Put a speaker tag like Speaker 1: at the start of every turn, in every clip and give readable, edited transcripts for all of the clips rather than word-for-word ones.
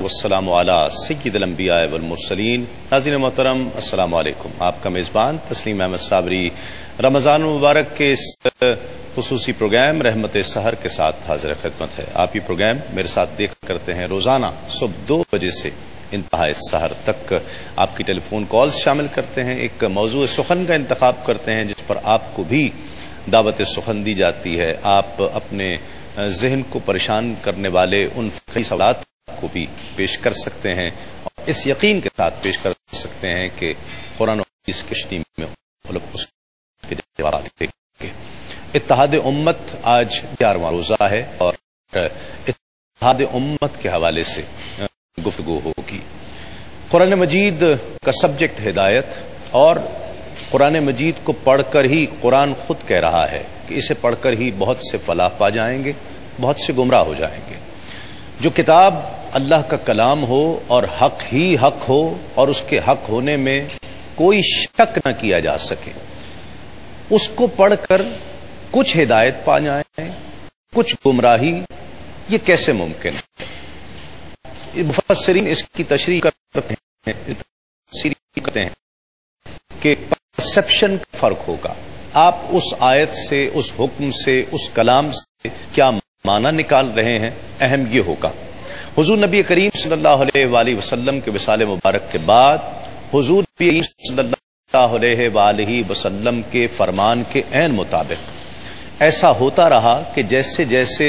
Speaker 1: والسلام علی سید الانبیاء والمرسلین۔ ناظرین محترم السلام علیکم۔ آپ کا میزبان تسلیم احمد صابری رمضان المبارک کے اس خصوصی پروگرام رحمت سحر کے ساتھ حاضر خدمت ہے۔ آپ یہ پروگرام میرے ساتھ دیکھ کرتے ہیں روزانہ صبح 2 بجے سے انتہاء سحر تک۔ آپ کی ٹیلی فون کالز شامل کرتے ہیں، ایک موضوع سخن کا انتخاب کرتے ہیں جس پر آپ کو بھی دعوت سخن دی جاتی ہے۔ آپ اپنے ذہن کو پریشان کرنے والے ان فقہی سوالات کو بھی پیش کر سکتے ہیں اور اس یقین کے ساتھ پیش کر سکتے ہیں کہ قرآن و حدیث کی روشنی میں اس کے جوابات دیں گے۔ اتحاد امت آج 11واں روزہ ہے اور اتحاد امت کے حوالے سے گفتگو ہوگی۔ قرآن مجید کا سبجیکٹ ہدایت، اور قرآن مجید کو پڑھ کر ہی قرآن خود کہہ رہا ہے کہ اسے پڑھ کر ہی بہت سے فلاح پا جائیں گے، بہت سے گمراہ ہو جائیں گے۔ جو کتاب اللہ کا کلام ہو اور حق ہی حق ہو اور اس کے حق ہونے میں کوئی شک نہ کیا جا سکے، اس کو پڑھ کر کچھ ہدایت پا جائیں، کچھ گمراہی، یہ کیسے ممکن ہے؟ مفسرین اس کی تشریح کرتے ہیں کہ پرسپشن کا فرق ہوگا۔ آپ اس آیت سے، اس حکم سے، اس کلام سے کیا معنی نکال رہے ہیں، اہم یہ ہوگا۔ حضور نبی کریم صلی اللہ علیہ وآلہ وسلم کے وصال مبارک کے بعد حضور نبی کریم صلی اللہ علیہ وآلہ وسلم کے فرمان کے عین مطابق ایسا ہوتا رہا کہ جیسے جیسے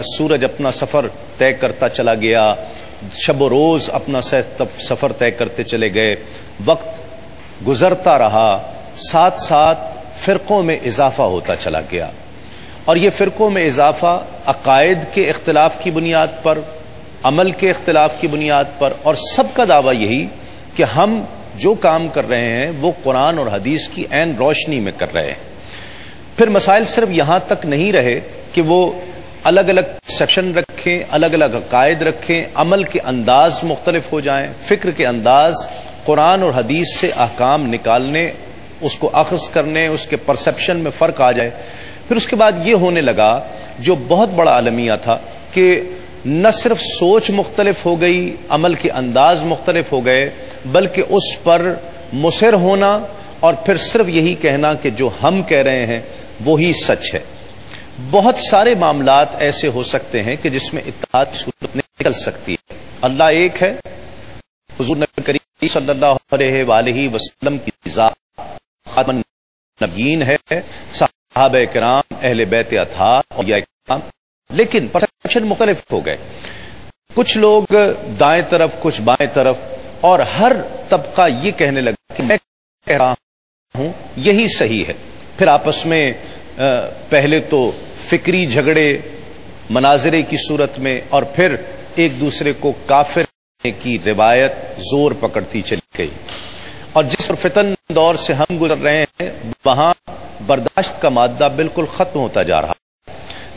Speaker 1: سورج اپنا سفر طے کرتا چلا گیا، شب و روز اپنا سفر طے کرتے چلے گئے، وقت گزرتا رہا، ساتھ ساتھ فرقوں میں اضافہ ہوتا چلا گیا، اور یہ فرقوں میں اضافہ عقائد کے اختلاف کی بنیاد پر، عمل کے اختلاف کی بنیاد پر، اور سب کا دعویٰ یہی کہ ہم جو کام کر رہے ہیں وہ قرآن اور حدیث کی عین روشنی میں کر رہے ہیں۔ پھر مسائل صرف یہاں تک نہیں رہے کہ وہ الگ الگ سیکشن رکھیں، الگ الگ عقائد رکھیں، عمل کے انداز مختلف ہو جائیں، فکر کے انداز، قرآن اور حدیث سے احکام نکالنے، اس کو اخذ کرنے، اس کے پرسپشن میں فرق آ جائے۔ پھر اس کے بعد یہ ہونے لگا جو بہت بڑا المیہ تھا کہ نہ صرف سوچ مختلف ہو گئی، عمل کے انداز مختلف ہو گئے، بلکہ اس پر مصر ہونا اور پھر صرف یہی کہنا کہ جو ہم کہہ رہے ہیں وہی سچ ہے۔ بہت سارے معاملات ایسے ہو سکتے ہیں کہ جس میں اتحاد کی صورت نکل سکتی ہے۔ اللہ ایک ہے، حضور نبی کریم صلی اللہ علیہ وآلہ وسلم کی ذات خاتم النبیین ہے، صحابہ کرام، اہل بیت اطہار اور اولیاء کرام، لیکن پرسپشن مختلف ہو گئے۔ کچھ لوگ دائیں طرف، کچھ بائیں طرف، اور ہر طبقہ یہ کہنے لگا کہ میں کہہ رہا ہوں یہی صحیح ہے۔ پھر آپس میں پہلے تو فکری جھگڑے مناظرے کی صورت میں، اور پھر ایک دوسرے کو کافر کی روایت زور پکڑتی چلی گئی، اور جس فتن دور سے ہم گزر رہے ہیں وہاں برداشت کا مادہ بالکل ختم ہوتا جا رہا ہے۔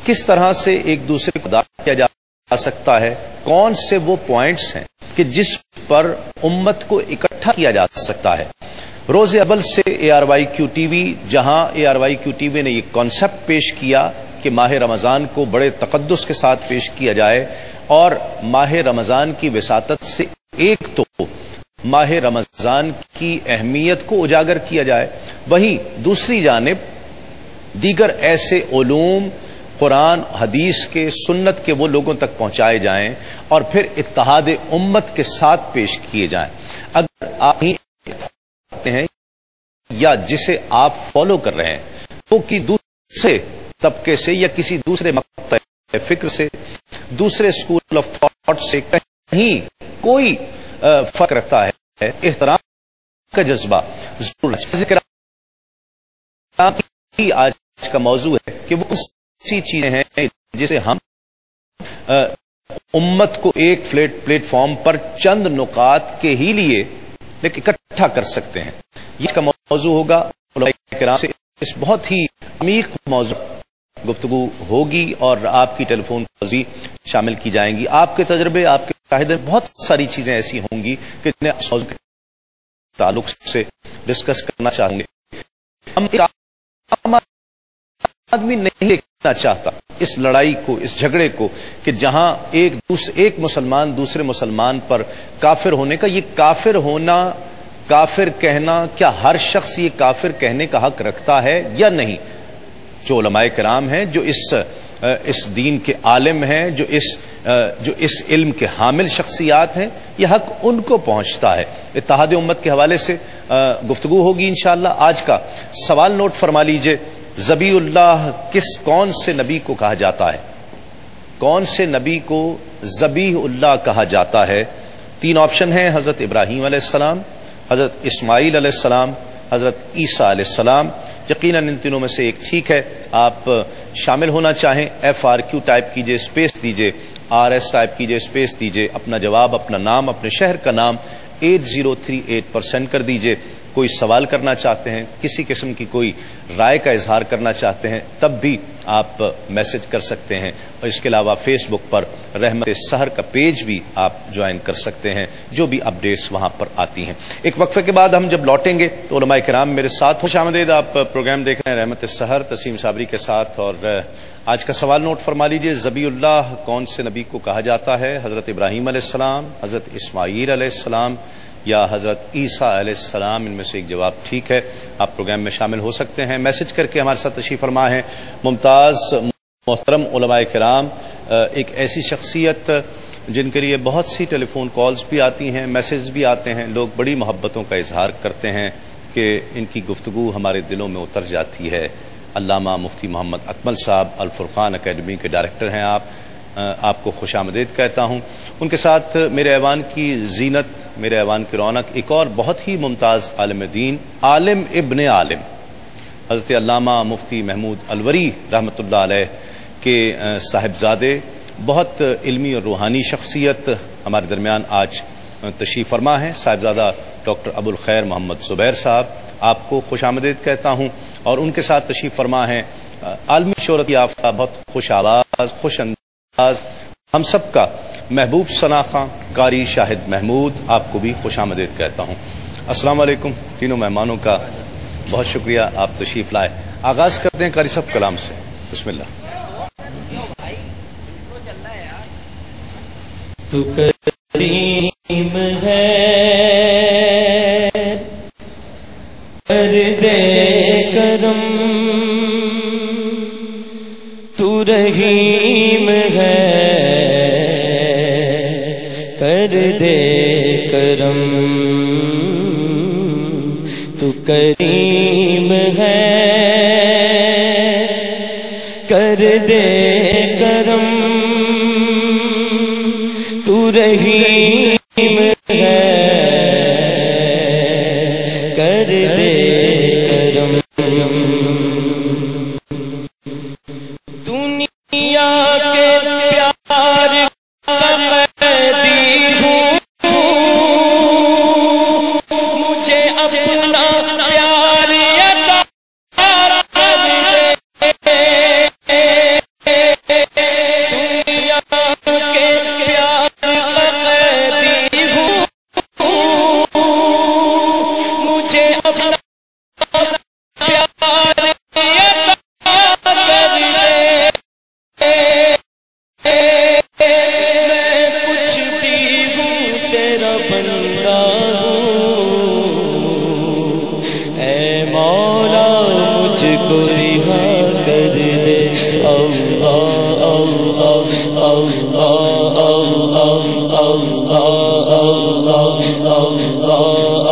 Speaker 1: کس طرح سے ایک دوسرے کو برداشت کیا جا سکتا ہے، کون سے وہ پوائنٹس ہیں کہ جس پر امت کو اکٹھا کیا جا سکتا ہے۔ روز اول سے ARYQ-TV، جہاں ARYQ-TV نے یہ کانسیپٹ پیش کیا کہ ماہ رمضان کو بڑے تقدس کے ساتھ پیش کیا جائے، اور ماہ رمضان کی وساطت سے ایک تو ماہ رمضان کی اہمیت کو اجاگر کیا جائے، وہیں دوسری جانب دیگر ایسے علوم قرآن حدیث کے، سنت کے وہ لوگوں تک پہنچائے جائیں اور پھر اتحاد امت کے ساتھ پیش کیے جائیں۔ اگر آپ ہیں یا جسے آپ فالو کر رہے ہیں وہ کہ دوسرے طبقے سے یا کسی دوسرے مقطع فکر سے، دوسرے اسکول آف تھاٹ سے کہیں کوئی فرق رکھتا ہے، احترام کا جذبہ ضرور ذکر آج کا موضوع ہے کہ وہ ایسی چیزیں ہیں جسے ہم امت کو ایک پلیٹ فارم پر چند نکات کے ہی لیے لیکن اکٹھا کر سکتے ہیں۔ یہ کا موضوع ہوگا، علماء کرام سے اس بہت ہی عمیق موضوع گفتگو ہوگی اور آپ کی ٹیلی فون کالز بھی شامل کی جائیں گی۔ آپ کے تجربے، آپ کے شاہدیں، بہت ساری چیزیں ایسی ہوں گی کہ جنہیں اس موضوع کے تعلق سے ڈسکس کرنا چاہیں گے۔ ہم ایک عام آدمی نہیں دیکھنا چاہتا اس لڑائی کو، اس جھگڑے کو کہ جہاں ایک مسلمان دوسرے مسلمان پر کافر ہونے کا، یہ کافر ہونا، کافر کہنا، کیا ہر شخص یہ کافر کہنے کا حق رکھتا ہے یا نہیں؟ جو علماء کرام ہیں، جو اس دین کے عالم ہیں، جو اس علم کے حامل شخصیات ہیں، یہ حق ان کو پہنچتا ہے۔ اتحاد امت کے حوالے سے گفتگو ہوگی انشاءاللہ۔ آج کا سوال نوٹ فرما لیجئے، ذبیح اللہ کون سے نبی کو کہا جاتا ہے؟ کون سے نبی کو ذبیح اللہ کہا جاتا ہے؟ 3 آپشن ہیں، حضرت ابراہیم علیہ السلام، حضرت اسماعیل علیہ السلام، حضرت عیسیٰ علیہ السلام۔ یقیناً ان تینوں میں سے ایک ٹھیک ہے۔ آپ شامل ہونا چاہیں FRQ ٹائپ کیجئے، اسپیس دیجئے، RS ٹائپ کیجئے، اسپیس دیجئے، اپنا جواب، اپنا نام، اپنے شہر کا نام 8038 پر سینڈ کر دیجئے۔ کوئی سوال کرنا چاہتے ہیں، کسی قسم کی کوئی رائے کا اظہار کرنا چاہتے ہیں، تب بھی آپ میسج کر سکتے ہیں۔ اور اس کے علاوہ فیس بک پر رحمت سحر کا پیج بھی آپ جوائن کر سکتے ہیں، جو بھی اپڈیٹس وہاں پر آتی ہیں۔ ایک وقفے کے بعد ہم جب لوٹیں گے تو علماء کرام میرے ساتھ خوش آمدید۔ آپ پروگرام دیکھ رہے ہیں رحمت سحر تسیم صابری کے ساتھ، اور آج کا سوال نوٹ فرما لیجئے، ذبیح اللہ کون سے نبی کو کہا جاتا ہے؟ حضرت ابراہیم علیہ السلام، حضرت اسماعیل علیہ السلام یا حضرت عیسیٰ علیہ السلام؟ ان میں سے ایک جواب ٹھیک ہے۔ آپ پروگرام میں شامل ہو سکتے ہیں، میسج کر کے ہمارے ساتھ تشریف فرما ہے ممتاز محترم علماء کرام، ایک ایسی شخصیت جن کے لیے بہت سی ٹیلی فون کالز بھی آتی ہیں، میسج بھی آتے ہیں، لوگ بڑی محبتوں کا اظہار کرتے ہیں کہ ان کی گفتگو ہمارے دلوں میں اتر جاتی ہے۔ علامہ مفتی محمد اکمل صاحب الفرقان اکیڈمی کے ڈائریکٹر ہیں، آپ کو خوش آمدید کہتا ہوں۔ ان کے ساتھ میرے ایوان کی زینت، میرے ایوان کی رونق، ایک اور بہت ہی ممتاز عالم دین، عالم ابن عالم، حضرت علامہ مفتی محمود الوری رحمۃ اللہ علیہ کے صاحبزادے، بہت علمی اور روحانی شخصیت ہمارے درمیان آج تشریف فرما ہے، صاحبزادہ ڈاکٹر ابو الخیر محمد زبیر صاحب، آپ کو خوش آمدید کہتا ہوں۔ اور ان کے ساتھ تشریف فرما ہے عالمی شہرت یافتہ، بہت خوش آواز، خوش انداز، ہم سب کا محبوب ثناخواں قاری شاہد محمود، آپ کو بھی خوش آمدید کہتا ہوں۔ السلام علیکم۔ تینوں مہمانوں کا بہت شکریہ، آپ تشریف لائے۔ آغاز کرتے ہیں قاری صاحب کلام سے، بسم اللہ۔
Speaker 2: تو کریم ہے، کر دے کرم، تو رحیم ہے، کر دے کرم، تو کریم ہے، کر دے کرم، تو رحیم ہے، کر دے کرم۔ دنیا کے پیار کا قیدی ہوں، مجھے اپنا پیار عطا کر دے، دنیا کے پیار کا قیدی ہوں، مجھے اپنا پیار عطا کر دے، میں کچھ بھی ہوں تیرا بندہ ہوں، اے مولا مجھ کو رہا کر دے، اللہ اللہ اللہ اللہ اللہ اللہ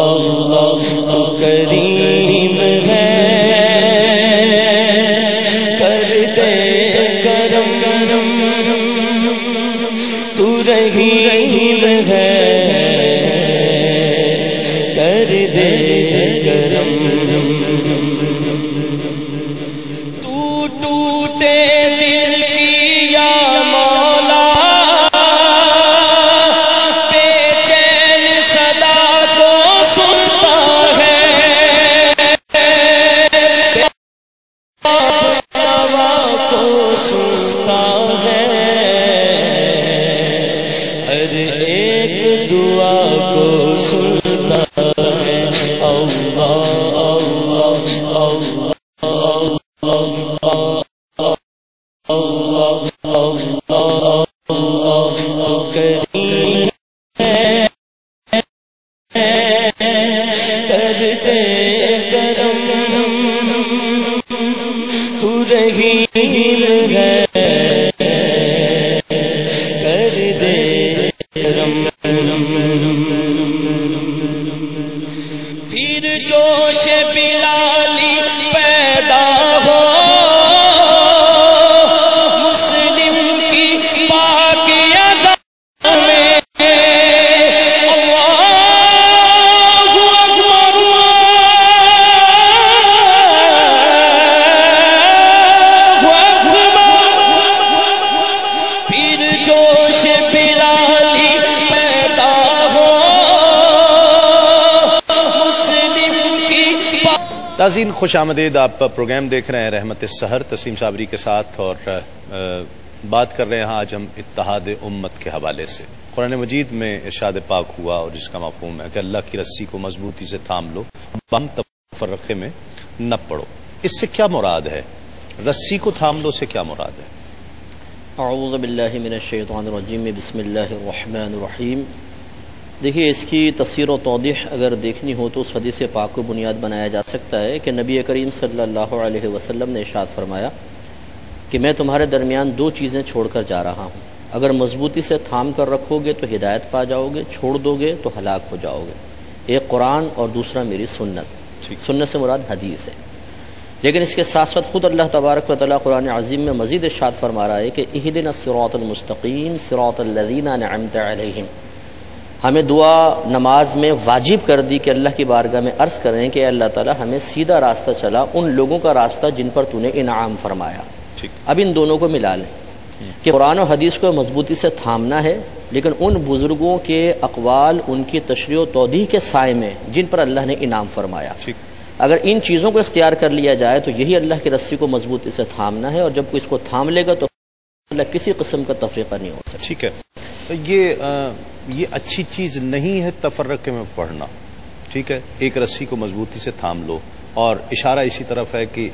Speaker 2: اللہ، تو کریم ہے، کر دے کرم، تو رحیم ہے، کر دے کرم۔ تو ٹوٹے دل کی یا مولا، بے چین صدا کو سنتا ہے، نوا کو سنتا ہے، ہر ایک دعا کو سنتا ہے، اللہ اللہ اللہ اللہ اللہ
Speaker 1: ناظرین خوش آمدید، آپ پروگرام دیکھ رہے ہیں رحمت سحر تسلیم صابری کے ساتھ، اور بات کر رہے ہیں آج ہم اتحاد امت کے حوالے سے۔ قرآن مجید میں ارشاد پاک ہوا اور جس کا مفہوم ہے کہ اللہ کی رسی کو مضبوطی سے تھام لو، ہم تفرقے میں نہ پڑو۔ اس سے کیا مراد ہے؟ رسی کو تھام لو سے کیا مراد ہے؟
Speaker 3: اعوذ باللہ من الشیطان الرجیم، بسم اللہ الرحمن الرحیم۔ دیکھیے، اس کی تفسیر و توضیح اگر دیکھنی ہو تو اس حدیث پاک کو بنیاد بنایا جا سکتا ہے کہ نبی کریم صلی اللہ علیہ وسلم نے ارشاد فرمایا کہ میں تمہارے درمیان دو چیزیں چھوڑ کر جا رہا ہوں، اگر مضبوطی سے تھام کر رکھو گے تو ہدایت پا جاؤ گے، چھوڑ دو گے تو ہلاک ہو جاؤ گے۔ ایک قرآن اور دوسرا میری سنت۔ سنت سے مراد حدیث ہے، لیکن اس کے ساتھ ساتھ خود اللہ تبارک و تعالیٰ قرآن عظیم میں مزید ارشاد فرما رہا ہے کہ اہدنا الصراط المستقیم صراط الذین انعمت علیہم۔ ہمیں دعا نماز میں واجب کر دی کہ اللہ کی بارگاہ میں عرض کریں کہ اللہ تعالیٰ ہمیں سیدھا راستہ چلا، ان لوگوں کا راستہ جن پر تو نے انعام فرمایا۔ اب ان دونوں کو ملا لیں کہ قرآن و حدیث کو مضبوطی سے تھامنا ہے، لیکن ان بزرگوں کے اقوال، ان کی تشریح و توضیح کے سائے میں جن پر اللہ نے انعام فرمایا۔ اگر ان چیزوں کو اختیار کر لیا جائے تو یہی اللہ کی رسی کو مضبوطی سے تھامنا ہے، اور جب کوئی اس کو تھام لے گا تو اللہ کسی قسم کا تفریقہ نہیں ہو سکتا۔
Speaker 1: ٹھیک ہے، یہ اچھی چیز نہیں ہے تفرقے میں پڑھنا، ٹھیک ہے، ایک رسی کو مضبوطی سے تھام لو، اور اشارہ اسی طرف ہے کہ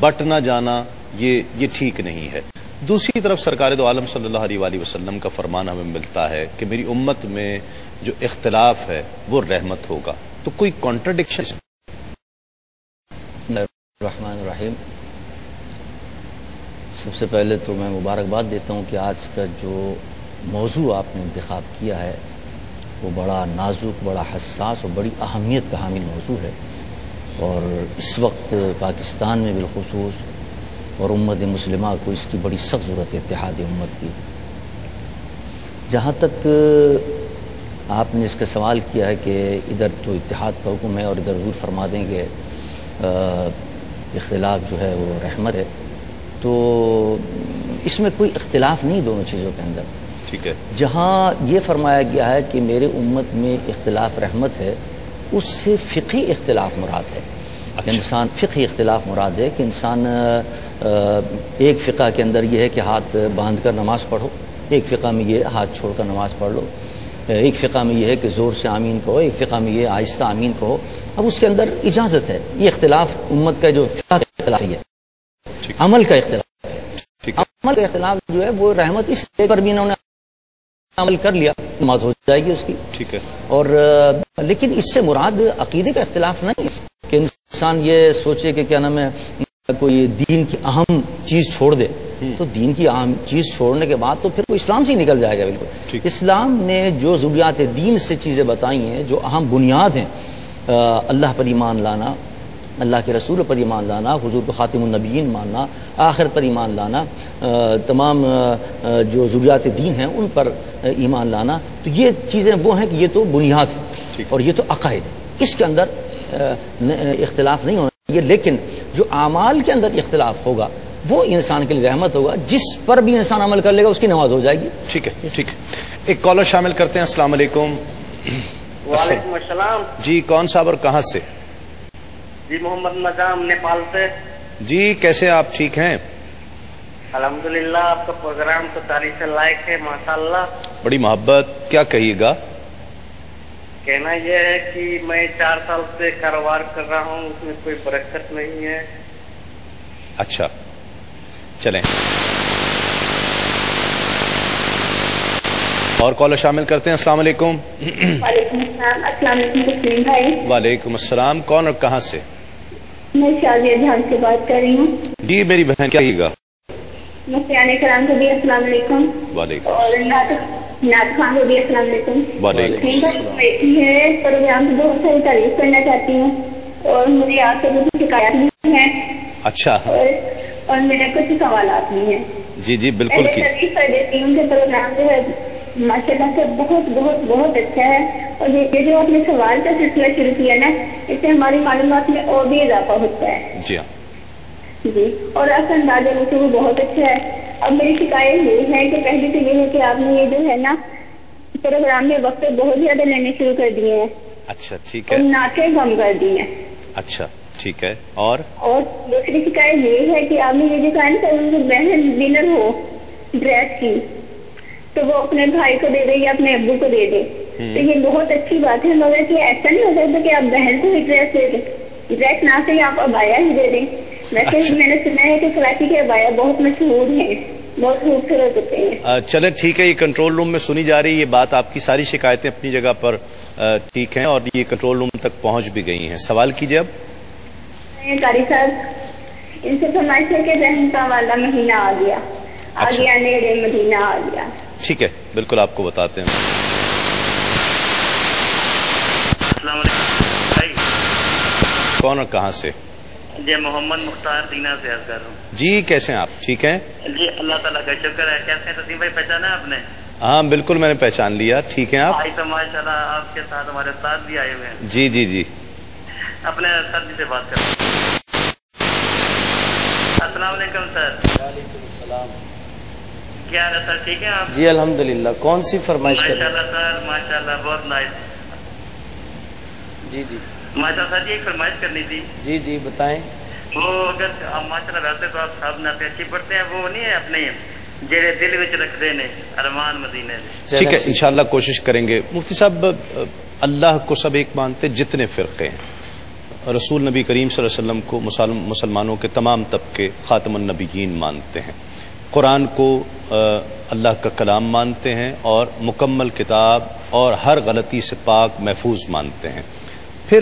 Speaker 1: بٹ نہ جانا یہ ٹھیک نہیں ہے۔ دوسری طرف سرکار دو عالم صلی اللہ علیہ وآلہ وسلم کا فرمان ہمیں ملتا ہے کہ میری امت میں جو اختلاف ہے وہ رحمت ہوگا، تو کوئی کانٹرڈکشن؟
Speaker 3: الرحمن الرحیم۔ سب سے پہلے تو میں مبارکباد دیتا ہوں کہ آج کا جو موضوع آپ نے انتخاب کیا ہے وہ بڑا نازک، بڑا حساس اور بڑی اہمیت کا حامل موضوع ہے، اور اس وقت پاکستان میں بالخصوص اور امت مسلمہ کو اس کی بڑی سخت ضرورت ہے، اتحاد امت کی۔ جہاں تک آپ نے اس کا سوال کیا ہے کہ ادھر تو اتحاد کا حکم ہے اور ادھر حضور فرما دیں کہ اختلاف جو ہے وہ رحمت ہے، تو اس میں کوئی اختلاف نہیں دونوں چیزوں کے اندر۔
Speaker 1: ٹھیک ہے،
Speaker 3: جہاں یہ فرمایا گیا ہے کہ میرے امت میں اختلاف رحمت ہے، اس سے فقہی اختلاف مراد ہے۔ انسان فقہی اختلاف مراد ہے کہ انسان ایک فقہ کے اندر یہ ہے کہ ہاتھ باندھ کر نماز پڑھو، ایک فقہ میں یہ ہاتھ چھوڑ کر نماز پڑھ لو، ایک فقہ میں یہ ہے کہ زور سے آمین کہو، ایک فقہ میں یہ آہستہ آمین کہو۔ اب اس کے اندر اجازت ہے۔ یہ اختلاف امت کا جو فقہ کا اختلاف ہے، عمل کا اختلاف ہے۔ عمل کا اختلاف جو ہے وہ رحمت اس پر بھی انہوں نے عمل کر لیا، نماز ہو جائے گی اس کی۔
Speaker 1: ٹھیک ہے،
Speaker 3: اور لیکن اس سے مراد عقیدے کا اختلاف نہیں ہے کہ انسان یہ سوچے کہ کیا نام ہے کوئی دین کی اہم چیز چھوڑ دے، تو دین کی اہم چیز چھوڑنے کے بعد تو پھر وہ اسلام سے ہی نکل جائے گا۔ بالکل اسلام نے جو ضروریات دین سے چیزیں بتائی ہیں، جو اہم بنیاد ہیں، اللہ پر ایمان لانا، اللہ کے رسول پر ایمان لانا، حضور کو خاتم النبیین ماننا، آخر پر ایمان لانا، تمام جو ضروریات دین ہیں ان پر ایمان لانا، تو یہ چیزیں وہ ہیں کہ یہ تو بنیاد ہے اور یہ تو عقائد ہے، اس کے اندر اختلاف نہیں ہونا چاہیے۔ لیکن جو اعمال کے اندر اختلاف ہوگا وہ انسان کے لیے رحمت ہوگا، جس پر بھی انسان عمل کر لے گا اس کی نماز ہو جائے گی۔
Speaker 1: ٹھیک ہے، ٹھیک ہے، ایک کالر شامل کرتے ہیں۔ السلام علیکم۔
Speaker 4: وعلیکم السلام
Speaker 1: جی، کون صاحب اور کہاں سے؟
Speaker 4: جی محمد نظام نیپال سے۔
Speaker 1: جی، کیسے آپ؟ ٹھیک ہیں؟
Speaker 4: الحمدللہ، آپ کا پروگرام تو تعریف لائق ہے، ماشاءاللہ۔
Speaker 1: بڑی محبت، کیا کہیے گا؟
Speaker 4: کہنا یہ ہے کہ میں 4 سال سے کاروبار کر رہا ہوں، اس میں کوئی برکت نہیں ہے۔
Speaker 1: اچھا، چلیں اور کالر شامل کرتے ہیں۔ السلام علیکم۔
Speaker 5: وعلیکم السلام۔ السلام علیکم تسلیم بھائی۔
Speaker 1: وعلیکم السلام، کون اور کہاں سے؟
Speaker 5: میں شازیہ جہان سے بات کر رہی ہوں۔
Speaker 1: جی میری بہن، کیا کہیے گا؟
Speaker 5: مفتیان کرام کو بھی السلام علیکم،
Speaker 1: وعلیکم
Speaker 5: اور نعت خان کو بھی السلام علیکم۔
Speaker 1: وعلیکم السلام۔
Speaker 5: میں پروگرام کی بہت ساری تعریف کرنا چاہتی ہوں، اور مجھے آپ سے کچھ شکایات بھی ہیں۔
Speaker 1: اچھا،
Speaker 5: اور میرے کچھ سوالات بھی ہیں۔
Speaker 1: جی جی بالکل کی
Speaker 5: تعریف کر دیتی ہوں کہ پروگرام جو ہے ماشاء اللہ سے بہت بہت بہت اچھا ہے، اور یہ جو آپ نے سوال کا سلسلہ شروع کیا نا، اس سے ہماری معلومات میں اور بھی اضافہ ہوتا ہے۔
Speaker 1: جی ہاں
Speaker 5: جی، اور آپ کا اندازہ مجھے وہ بہت اچھا ہے۔ اب میری شکایت یہ ہے کہ پہلے تو یہ ہے کہ آپ نے یہ جو ہے نا پروگرام میں وقت بہت زیادہ لینے شروع کر دیے ہیں۔
Speaker 1: اچھا ٹھیک ہے،
Speaker 5: اور نعتیں کم کر دی ہیں۔
Speaker 1: اچھا ٹھیک ہے. اور
Speaker 5: دوسری شکایت یہ ہے کہ آپ نے یہ جو کہا نا بہن ڈنر ہو ڈریس کی تو وہ اپنے بھائی کو دے دے یا اپنے ابو کو دے دے تو یہ بہت اچھی بات ہے، مگر کہ ایسا نہیں ہو سکتا کہ آپ بہن کو ہی ڈریس دے دیں، ڈریس نہ سے آپ ابایا ہی دے دیں. ویسے میں نے سنا ہے کہ کراچی کے ابایا بہت مشہور ہیں، بہت خوبصورت ہوتے ہیں.
Speaker 1: چلے ٹھیک ہے، یہ کنٹرول روم میں سنی جا رہی ہے یہ بات، آپ کی ساری شکایتیں اپنی جگہ پر ٹھیک ہیں اور یہ کنٹرول روم تک پہنچ بھی گئی ہیں. سوال کیجیے اب.
Speaker 5: قاری صاحب ان سے فرمائش ہے کہ رحم کا والا مہینہ آ گیا، آ گیا نیڑے مدینہ آ گیا.
Speaker 1: ٹھیک ہے، بالکل آپ کو بتاتے ہیں.
Speaker 4: السلام علیکم بھائی.
Speaker 1: کون اور کہاں سے؟
Speaker 4: جی محمد مختار دینا سے عرض کر رہا ہوں.
Speaker 1: جی کیسے ہیں آپ؟ ٹھیک ہیں
Speaker 4: جی اللہ تعالیٰ کا شکر ہے. کیسے ہیں تسلیم بھائی، پہچانا ہے آپ نے؟
Speaker 1: ہاں بالکل میں نے پہچان لیا. ٹھیک ہیں آپ؟
Speaker 4: آج تو ماشاء اللہ آپ کے ساتھ ہمارے استاد بھی آئے ہوئے ہیں.
Speaker 1: جی جی جی
Speaker 4: اپنے سر جی سے بات کریں. السلام علیکم سر.
Speaker 2: وعلیکم السلام.
Speaker 4: کیا حال ہے سر، ٹھیک ہے آپ؟
Speaker 2: جی الحمدللہ. کون سی فرمائش کریں؟
Speaker 4: ماشاء اللہ سر، ماشاء اللہ بہت نائس.
Speaker 2: جی جی
Speaker 4: ماشاء اللہ سر جی ایک فرمائش کرنی تھی.
Speaker 2: جی جی بتائیں.
Speaker 4: وہ اگر آپ ماشاء اللہ ویسے تو آپ صاحب نعتیں اچھی پڑھتے ہیں، وہ نہیں ہے اپنے جڑے دل وچ رکھتے نے ارمان مدینے.
Speaker 1: ٹھیک ہے انشاءاللہ کوشش کریں گے. مفتی صاحب اللہ کو سب ایک مانتے، جتنے فرقے ہیں رسول نبی کریم صلی اللہ علیہ وسلم کو مسلمانوں کے تمام طبقے خاتم النبیین مانتے ہیں، قرآن کو اللہ کا کلام مانتے ہیں اور مکمل کتاب اور ہر غلطی سے پاک محفوظ مانتے ہیں. پھر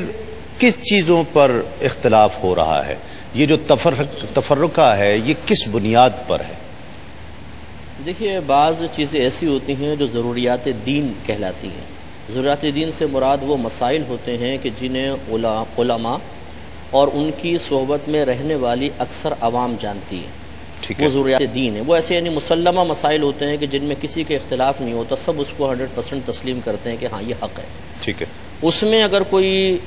Speaker 1: کس چیزوں پر اختلاف ہو رہا ہے؟ یہ جو تفرقہ ہے یہ کس بنیاد پر ہے؟
Speaker 3: دیکھیے بعض چیزیں ایسی ہوتی ہیں جو ضروریات دین کہلاتی ہیں. ضروریات دین سے مراد وہ مسائل ہوتے ہیں کہ جنہیں علماء اور ان کی صحبت میں رہنے والی اکثر عوام جانتی ہے. وہ ضروریات دین ہے. وہ ایسے یعنی مسلمہ مسائل ہوتے ہیں کہ جن میں کسی کے اختلاف نہیں ہوتا، سب اس کو 100% تسلیم کرتے ہیں کہ ہاں یہ حق ہے.
Speaker 1: ٹھیک ہے.
Speaker 3: اس میں اگر کوئی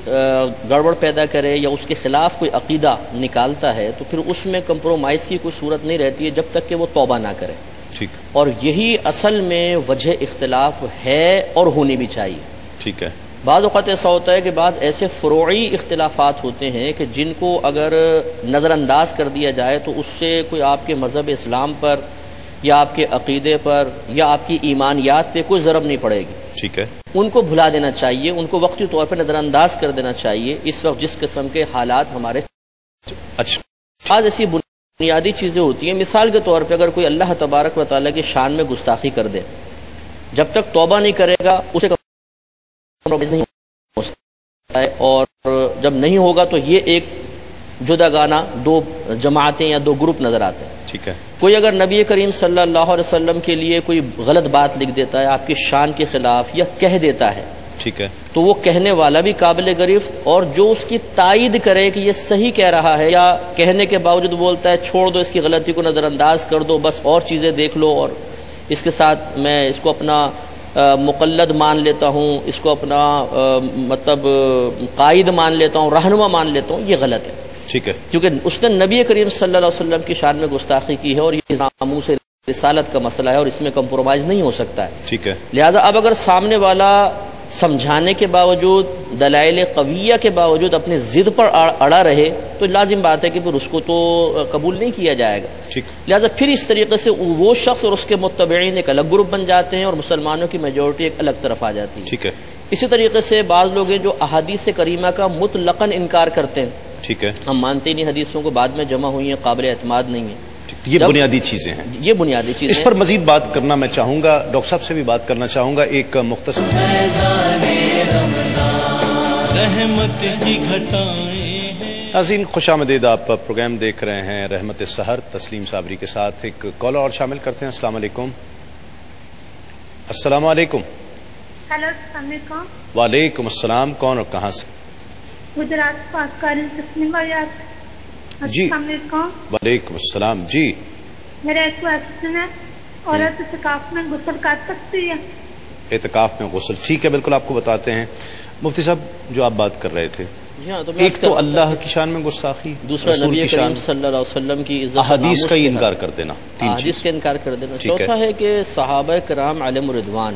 Speaker 3: گڑبڑ پیدا کرے یا اس کے خلاف کوئی عقیدہ نکالتا ہے تو پھر اس میں کمپرومائز کی کوئی صورت نہیں رہتی ہے جب تک کہ وہ توبہ نہ کرے.
Speaker 1: ٹھیک.
Speaker 3: اور یہی اصل میں وجہ اختلاف ہے اور ہونی بھی چاہیے.
Speaker 1: ٹھیک ہے.
Speaker 3: بعض اوقات ایسا ہوتا ہے کہ بعض ایسے فروعی اختلافات ہوتے ہیں کہ جن کو اگر نظر انداز کر دیا جائے تو اس سے کوئی آپ کے مذہب اسلام پر یا آپ کے عقیدے پر یا آپ کی ایمانیات پہ کوئی ضرب نہیں پڑے گی.
Speaker 1: ٹھیک ہے.
Speaker 3: ان کو بھلا دینا چاہیے، ان کو وقتی طور پر نظر انداز کر دینا چاہیے اس وقت جس قسم کے حالات ہمارے.
Speaker 1: اچھا
Speaker 3: بعض ایسی بنیادی چیزیں ہوتی ہیں، مثال کے طور پہ اگر کوئی اللہ تبارک و تعالیٰ کی شان میں گستاخی کر دے، جب تک توبہ نہیں کرے گا اسے نہیں ہو سکتا ہے، اور جب نہیں ہوگا تو یہ ایک جداگانہ دو جماعتیں یا دو گروپ نظر آتے ہیں.
Speaker 1: ٹھیک ہے.
Speaker 3: کوئی اگر نبی کریم صلی اللہ علیہ وسلم کے لیے کوئی غلط بات لکھ دیتا ہے آپ کی شان کے خلاف یا کہہ دیتا ہے،
Speaker 1: ٹھیک ہے،
Speaker 3: تو وہ کہنے والا بھی قابل گرفت، اور جو اس کی تائید کرے کہ یہ صحیح کہہ رہا ہے یا کہنے کے باوجود بولتا ہے چھوڑ دو اس کی غلطی کو نظر انداز کر دو بس اور چیزیں دیکھ لو اور اس کے ساتھ میں اس کو اپنا مقلد مان لیتا ہوں، اس کو اپنا مطلب قائد مان لیتا ہوں، رہنما مان لیتا ہوں، یہ غلط ہے.
Speaker 1: ٹھیک ہے.
Speaker 3: کیونکہ اس نے نبی کریم صلی اللہ علیہ وسلم کی شان میں گستاخی کی ہے اور یہ ناموس رسالت کا مسئلہ ہے اور اس میں کمپرومائز نہیں ہو سکتا ہے.
Speaker 1: ٹھیک ہے.
Speaker 3: لہذا اب اگر سامنے والا سمجھانے کے باوجود دلائل قویہ کے باوجود اپنی ضد پر اڑا رہے تو لازم بات ہے کہ پھر اس کو تو قبول نہیں کیا جائے گا.
Speaker 1: ٹھیک.
Speaker 3: لہذا پھر اس طریقے سے وہ شخص اور اس کے متبعین ایک الگ گروپ بن جاتے ہیں اور مسلمانوں کی میجورٹی ایک الگ طرف آ جاتی ہے.
Speaker 1: ٹھیک ہے.
Speaker 3: اسی طریقے سے بعض لوگ ہیں جو احادیث کریمہ کا مطلقاً انکار کرتے ہیں.
Speaker 1: ٹھیک ہے.
Speaker 3: ہم مانتے ہی نہیں حدیثوں کو، بعد میں جمع ہوئی ہیں، قابل اعتماد نہیں ہیں.
Speaker 1: یہ بنیادی چیزیں ہیں.
Speaker 3: یہ بنیادی چیزیں. اس
Speaker 1: پر مزید بات کرنا میں چاہوں گا، ڈاکٹر صاحب سے بھی بات کرنا چاہوں گا. ایک مختصر
Speaker 2: رحمت کی گھٹائیں.
Speaker 1: ناظرین خوش آمدید، آپ پروگرام دیکھ رہے ہیں رحمت سحر تسلیم صابری کے ساتھ. ایک کال اور شامل کرتے ہیں. السلام علیکم. السلام علیکم.
Speaker 5: ہیلو السلام علیکم.
Speaker 1: وعلیکم السلام. کون اور کہاں سے؟
Speaker 5: گجرات پاکستان تسلیم بھائی.
Speaker 1: جی.
Speaker 5: السلام علیکم.
Speaker 1: وعلیکم السلام. جی
Speaker 5: میرا ایک کوشچن ہے، عورت اعتکاف میں غسل کر سکتی ہے؟
Speaker 1: اعتکاف میں غسل. ٹھیک ہے، بالکل آپ کو بتاتے ہیں. مفتی صاحب جو آپ بات کر رہے تھے، ایک تو اللہ کی شان میں گستاخی،
Speaker 3: دوسرا نبی کریم صلی اللہ علیہ وسلم کی عزت،
Speaker 1: احادیث کا انکار کر دینا،
Speaker 3: احادیث کا انکار کر دینا. چوتھا ہے کہ صحابہ کرام علیہم رضوان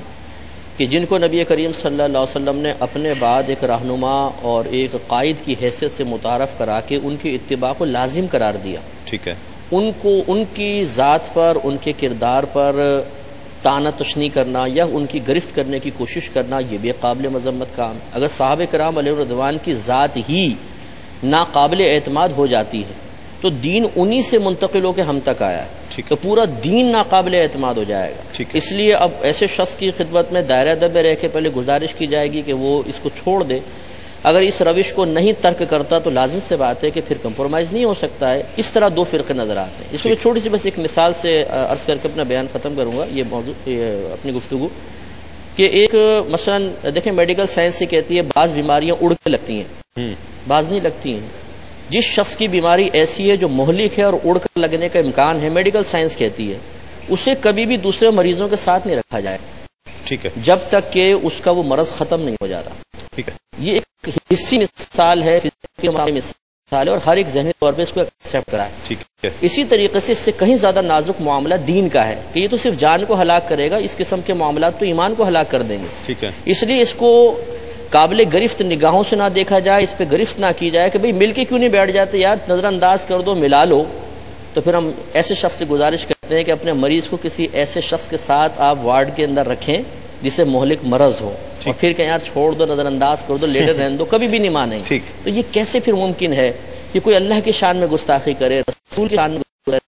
Speaker 3: کہ جن کو نبی کریم صلی اللہ علیہ وسلم نے اپنے بعد ایک رہنما اور ایک قائد کی حیثیت سے متعارف کرا کے ان کی اتباع کو لازم قرار دیا،
Speaker 1: ٹھیک ہے،
Speaker 3: ان کو ان کی ذات پر، ان کے کردار پر طعنہ تشنیع کرنا یا ان کی گرفت کرنے کی کوشش کرنا، یہ بھی قابل مذمت کام۔ اگر صحابہ کرام علیہ الرضوان کی ذات ہی ناقابل اعتماد ہو جاتی ہے تو دین انہی سے منتقل ہو کے ہم تک آیا ہے، تو پورا دین ناقابل اعتماد ہو جائے گا۔ اس لیے اب ایسے شخص کی خدمت میں دائرہ ادب میں رہ کے پہلے گزارش کی جائے گی کہ وہ اس کو چھوڑ دے۔ اگر اس روش کو نہیں ترک کرتا تو لازم سے بات ہے کہ پھر کمپرومائز نہیں ہو سکتا ہے۔ اس طرح دو فرقے نظر آتے ہیں۔ اس کو چھوٹی سی بس ایک مثال سے عرض کر کے اپنا بیان ختم کروں گا، یہ موضوع اپنی گفتگو، کہ ایک مثلا دیکھیں میڈیکل سائنس سے کہتی ہے بعض بیماریاں اڑ کے لگتی ہیں، بعض نہیں لگتی ہیں۔ جس شخص کی بیماری ایسی ہے جو مہلک ہے اور اڑ کر لگنے کا امکان ہے، میڈیکل سائنس کہتی ہے اسے کبھی بھی دوسرے مریضوں کے ساتھ نہیں رکھا جائے، ٹھیک ہے، جب تک کہ اس کا وہ مرض ختم نہیں ہو جاتا، ٹھیک ہے۔ یہ ایک حصی مثال ہے، مثال ہے، اور ہر ایک ذہنی طور پہ اس کو ایکسیپٹ کرا ہے، ٹھیک ہے۔ اسی طریقے سے اس سے کہیں زیادہ نازک معاملہ دین کا ہے کہ یہ تو صرف جان کو ہلاک کرے گا، اس قسم کے معاملات تو ایمان کو ہلاک کر دیں گے، ٹھیک ہے۔ اس لیے اس کو قابل گرفت نگاہوں سے نہ دیکھا جائے، اس پہ گرفت نہ کی جائے کہ بھئی مل کے کیوں نہیں بیٹھ جاتے یار، نظر انداز کر دو، ملا لو۔ تو پھر ہم ایسے شخص سے گزارش کرتے ہیں کہ اپنے مریض کو کسی ایسے شخص کے ساتھ آپ وارڈ کے اندر رکھیں جسے مہلک مرض ہو، اور پھر کہ یار چھوڑ دو، نظر انداز کر دو، لیٹر رہنے دو، کبھی بھی نہیں مانیں۔ تو یہ کیسے پھر ممکن ہے کہ کوئی اللہ کی شان میں گستاخی کرے، رسول کی شان میں گستاخی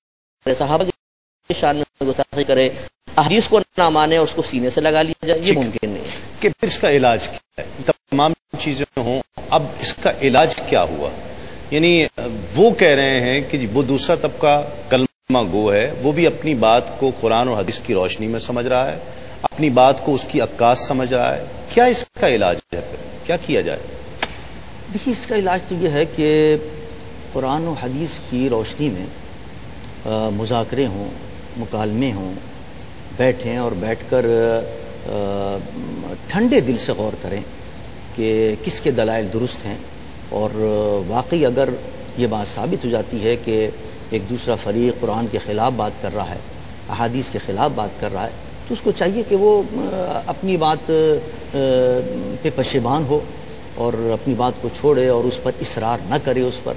Speaker 3: کرے، صحابہ کی شان میں گستاخی کرے، حدیث کو نہ مانے اور اس کو سینے سے لگا لیا جائے، یہ ممکن نہیں ہے۔
Speaker 1: کہ پھر اس کا علاج کیا ہے؟ تمام چیزیں ہوں، اب اس کا علاج کیا ہوا؟ یعنی وہ کہہ رہے ہیں کہ وہ دوسرا طبقہ کلمہ گو ہے، وہ بھی اپنی بات کو قرآن اور حدیث کی روشنی میں سمجھ رہا ہے، اپنی بات کو اس کی عکاس سمجھ رہا ہے، کیا اس کا علاج ہے؟ پھر کیا کیا جائے؟
Speaker 6: دیکھیے اس کا علاج تو یہ ہے کہ قرآن و حدیث کی روشنی میں مذاکرے ہوں، مکالمے ہوں، بیٹھیں اور بیٹھ کر ٹھنڈے دل سے غور کریں کہ کس کے دلائل درست ہیں، اور واقعی اگر یہ بات ثابت ہو جاتی ہے کہ ایک دوسرا فریق قرآن کے خلاف بات کر رہا ہے، احادیث کے خلاف بات کر رہا ہے، تو اس کو چاہیے کہ وہ اپنی بات پہ پشیمان ہو اور اپنی بات کو چھوڑے اور اس پر اصرار نہ کرے اس پر۔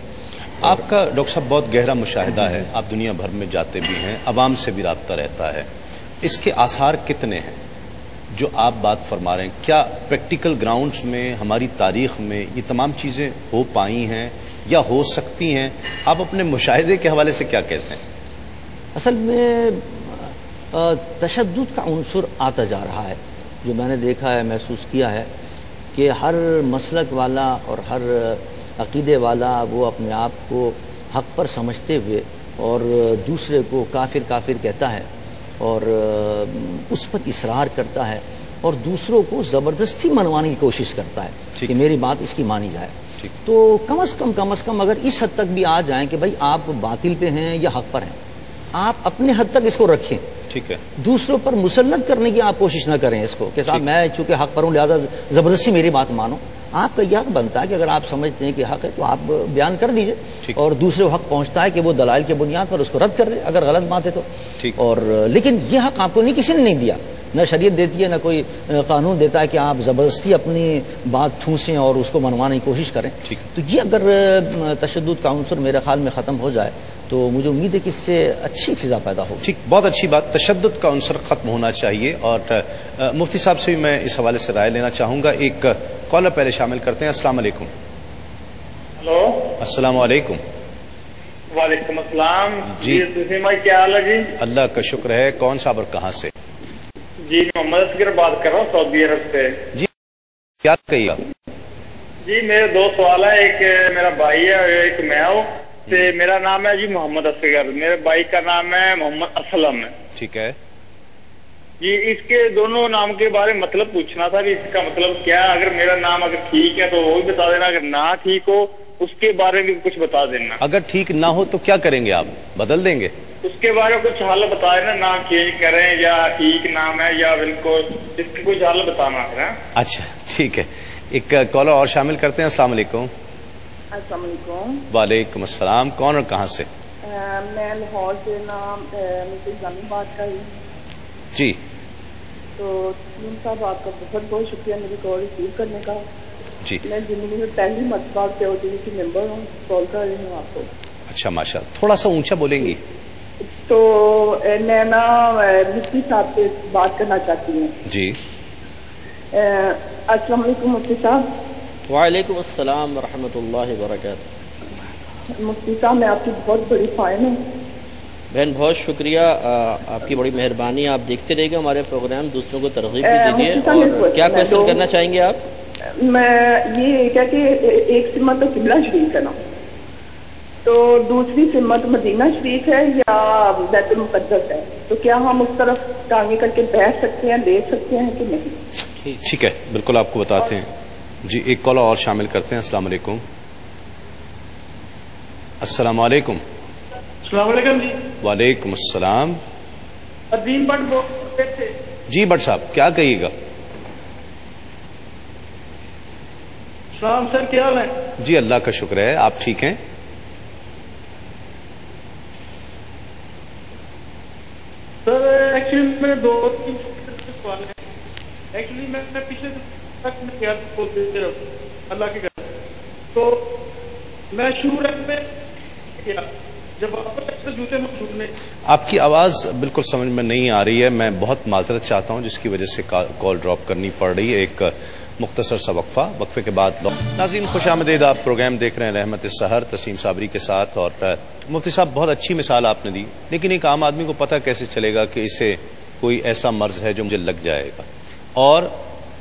Speaker 1: آپ کا ڈاکٹر صاحب بہت گہرا مشاہدہ ہے، آپ دنیا بھر میں جاتے بھی ہیں، عوام سے بھی رابطہ رہتا ہے، اس کے آثار کتنے ہیں جو آپ بات فرما رہے ہیں؟ کیا پریکٹیکل گراؤنڈز میں، ہماری تاریخ میں یہ تمام چیزیں ہو پائی ہیں یا ہو سکتی ہیں؟ آپ اپنے مشاہدے کے حوالے سے کیا کہتے ہیں؟
Speaker 6: اصل میں تشدد کا عنصر آتا جا رہا ہے، جو میں نے دیکھا ہے، محسوس کیا ہے کہ ہر مسلک والا اور ہر عقیدے والا وہ اپنے آپ کو حق پر سمجھتے ہوئے اور دوسرے کو کافر کافر کہتا ہے اور اس پر اصرار کرتا ہے اور دوسروں کو زبردستی منوانے کی کوشش کرتا ہے کہ میری بات اس کی مانی جائے۔ تو کم از کم اگر اس حد تک بھی آ جائیں کہ بھائی آپ باطل پہ ہیں یا حق پر ہیں، آپ اپنے حد تک اس کو رکھیں، ٹھیک ہے، دوسروں پر مسلط کرنے کی آپ کوشش نہ کریں اس کو کہ صاحب میں چونکہ حق پر ہوں لہذا زبردستی میری بات مانو۔ آپ کا یہ حق بنتا ہے کہ اگر آپ سمجھتے ہیں کہ حق ہے تو آپ بیان کر دیجئے، اور دوسرے حق پہنچتا ہے کہ وہ دلائل کے بنیاد پر اس کو رد کر دے اگر غلط بات ہے تو۔ اور لیکن یہ حق آپ کو نہیں، کسی نے نہیں دیا، نہ شریعت دیتی ہے، نہ کوئی قانون دیتا ہے کہ آپ زبردستی اپنی بات ٹھونسیں اور اس کو منوانے کی کوشش کریں۔ تو یہ اگر تشدد کا عنصر میرے خیال میں ختم ہو جائے تو مجھے امید ہے کہ اس سے اچھی فضا پیدا ہوگی۔
Speaker 1: ٹھیک، بہت اچھی بات، تشدد کا عنصر ختم ہونا چاہیے۔ اور مفتی صاحب سے بھی میں اس حوالے سے رائے لینا چاہوں گا۔ ایک کالر پہلے شامل کرتے ہیں۔ السلام علیکم۔
Speaker 7: ہلو،
Speaker 1: السلام علیکم۔
Speaker 7: وعلیکم السلام۔
Speaker 1: جی
Speaker 7: بھائی کیا حال ہے؟ جی
Speaker 1: اللہ کا شکر ہے۔ کون صاحب اور کہاں سے؟
Speaker 7: جی محمد اصغر بات کر رہا ہوں سعودی عرب سے۔
Speaker 1: جی کیا کہیے آپ؟
Speaker 7: جی میرے دو سوال ہیں، ایک میرا بھائی ہے اور ایک میں ہوں۔ میرا نام ہے جی محمد اصغر، میرے بھائی کا نام ہے محمد اسلم۔
Speaker 1: ٹھیک ہے
Speaker 7: جی، اس کے دونوں نام کے بارے میں مطلب پوچھنا تھا کہ اس کا مطلب کیا؟ اگر میرا نام اگر ٹھیک ہے تو وہ بھی بتا دینا، اگر نہ ٹھیک ہو اس کے بارے میں کچھ بتا دینا۔
Speaker 1: اگر ٹھیک نہ ہو تو کیا کریں گے آپ؟ بدل دیں گے؟
Speaker 7: اس کے بارے میں کچھ حل بتا دینا، نام چینج کریں یا ٹھیک نام ہے یا بالکل، اس کی کچھ حل بتانا ہے۔
Speaker 1: اچھا ٹھیک ہے، ایک کالر اور شامل کرتے ہیں۔ السلام علیکم۔
Speaker 8: السلام علیکم۔
Speaker 1: وعلیکم السلام۔ کون اور کہاں سے؟
Speaker 8: میں لاہور سے، نام بات کر رہی ہوں۔
Speaker 1: جی
Speaker 8: تو تسلیم صاحب آپ کا بہت بہت شکریہ میری کال ریسیو کرنے کا.
Speaker 1: جی
Speaker 8: میں زندگی میں پہلی مرتبہ KOTV کی ممبر ہوں, کال کر رہی ہوں آپ کو.
Speaker 1: اچھا ماشاء اللہ, تھوڑا سا اونچا بولیں گی.
Speaker 8: تو میں نا مفتی صاحب سے بات کرنا چاہتی ہوں.
Speaker 1: جی
Speaker 8: السلام علیکم مفتی صاحب.
Speaker 3: وعلیکم السلام ورحمۃ اللہ وبرکاتہ.
Speaker 8: مفتی صاحب میں آپ کی بہت بڑی فین ہوں.
Speaker 3: بہن بہت شکریہ, آپ کی بڑی مہربانی. آپ دیکھتے رہیے گا ہمارے پروگرام, دوسروں کو ترغیب بھی دیجیے. اور کیا کوشچن کرنا چاہیں گے آپ؟
Speaker 8: میں یہ کیا کہ ایک سمت تو قبلہ شریف ہے نا, تو دوسری سمت مدینہ شریف ہے یا بیت المقدس ہے, تو کیا ہم اس طرف ٹانگے کر کے بیٹھ سکتے ہیں, دیکھ سکتے ہیں کہ نہیں؟
Speaker 1: ٹھیک ہے, بالکل آپ کو بتاتے ہیں. جی ایک کال اور شامل کرتے ہیں. السلام علیکم. السلام علیکم.
Speaker 7: السلام علیکم جی.
Speaker 1: وعلیکم السلام.
Speaker 7: عظیم بٹ بول رہے تھے.
Speaker 1: جی بٹ صاحب کیا کہیے گا؟
Speaker 7: السلام سر, کیا حال ہے؟
Speaker 1: جی اللہ کا شکر ہے, آپ ٹھیک ہیں؟
Speaker 7: سر ایکچولی میں 2-3 سوال ہیں. ایکچولی میں پچھلے تک میں کیا بولتے اللہ کے گھر, تو میں شروع میں کیا جب آپ جوتے میں چھوٹنے. آپ
Speaker 1: کی آواز بالکل سمجھ میں نہیں آ رہی ہے, میں بہت معذرت چاہتا ہوں جس کی وجہ سے کال ڈراپ کرنی پڑ رہی ہے. ایک مختصر سا وقفے کے بعد ناظرین خوش آمدید. آپ پروگرام دیکھ رہے ہیں رحمت السحر تسیم صابری کے ساتھ. اور مفتی صاحب بہت اچھی مثال آپ نے دی, لیکن ایک عام آدمی کو پتہ کیسے چلے گا کہ اسے کوئی ایسا مرض ہے جو مجھے لگ جائے گا؟ اور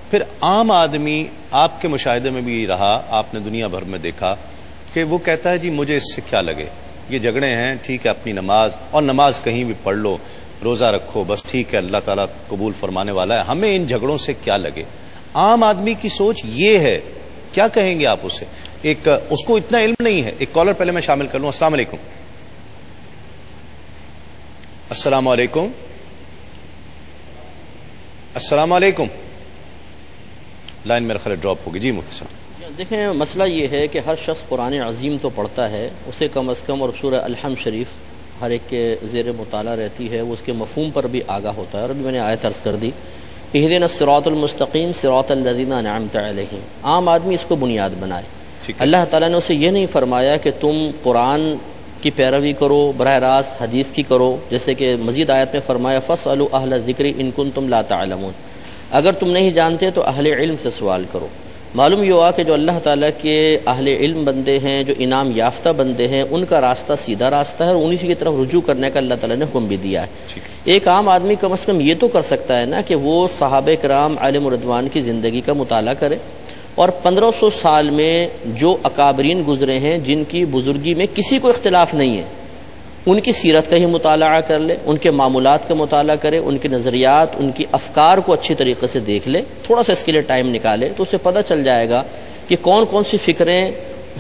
Speaker 1: پھر عام آدمی آپ کے مشاہدے میں بھی رہا, آپ نے دنیا بھر میں دیکھا کہ وہ کہتا ہے جی مجھے اس سے کیا لگے, یہ جھگڑے ہیں, ٹھیک ہے اپنی نماز, اور نماز کہیں بھی پڑھ لو, روزہ رکھو, بس ٹھیک ہے اللہ تعالیٰ قبول فرمانے والا ہے, ہمیں ان جھگڑوں سے کیا لگے. عام آدمی کی سوچ یہ ہے. کیا کہیں گے آپ اسے؟ ایک اس کو اتنا علم نہیں ہے. ایک کالر پہلے میں شامل کر لوں. السلام علیکم. السلام علیکم. السلام علیکم. لائن میرا خیال ڈراپ ہوگی. جی مفتی صاحب.
Speaker 3: دیکھیں مسئلہ یہ ہے کہ ہر شخص قرآن عظیم تو پڑھتا ہے, اسے کم از کم, اور سورہ الحمد شریف ہر ایک کے زیر مطالعہ رہتی ہے, وہ اس کے مفہوم پر بھی آگاہ ہوتا ہے. اور ابھی میں نے آیت عرض کر دی, اہدنا الصراط المستقیم صراط الذین انعمت علیہم. عام آدمی اس کو بنیاد بنائے. اللہ تعالیٰ نے اسے یہ نہیں فرمایا کہ تم قرآن کی پیروی کرو, براہ راست حدیث کی کرو, جیسے کہ مزید آیت میں فرمایا فاسألوا اہل الذکر ان کنتم لا تعلمون, اگر تم نہیں جانتے تو اہل علم سے سوال کرو. معلوم یہ ہوا کہ جو اللہ تعالیٰ کے اہل علم بندے ہیں, جو انعام یافتہ بندے ہیں, ان کا راستہ سیدھا راستہ ہے, اور انہی کی طرف رجوع کرنے کا اللہ تعالیٰ نے حکم بھی دیا ہے. ایک عام آدمی کم از کم یہ تو کر سکتا ہے نا کہ وہ صحابہ کرام علیہم رضوان کی زندگی کا مطالعہ کرے, اور 1500 سال میں جو اکابرین گزرے ہیں جن کی بزرگی میں کسی کو اختلاف نہیں ہے, ان کی سیرت کا ہی مطالعہ کر لے, ان کے معمولات کا مطالعہ کرے, ان کے نظریات, ان کی افکار کو اچھی طریقے سے دیکھ لے, تھوڑا سا اس کے لیے ٹائم نکالے, تو اسے پتہ چل جائے گا کہ کون کون سی فکریں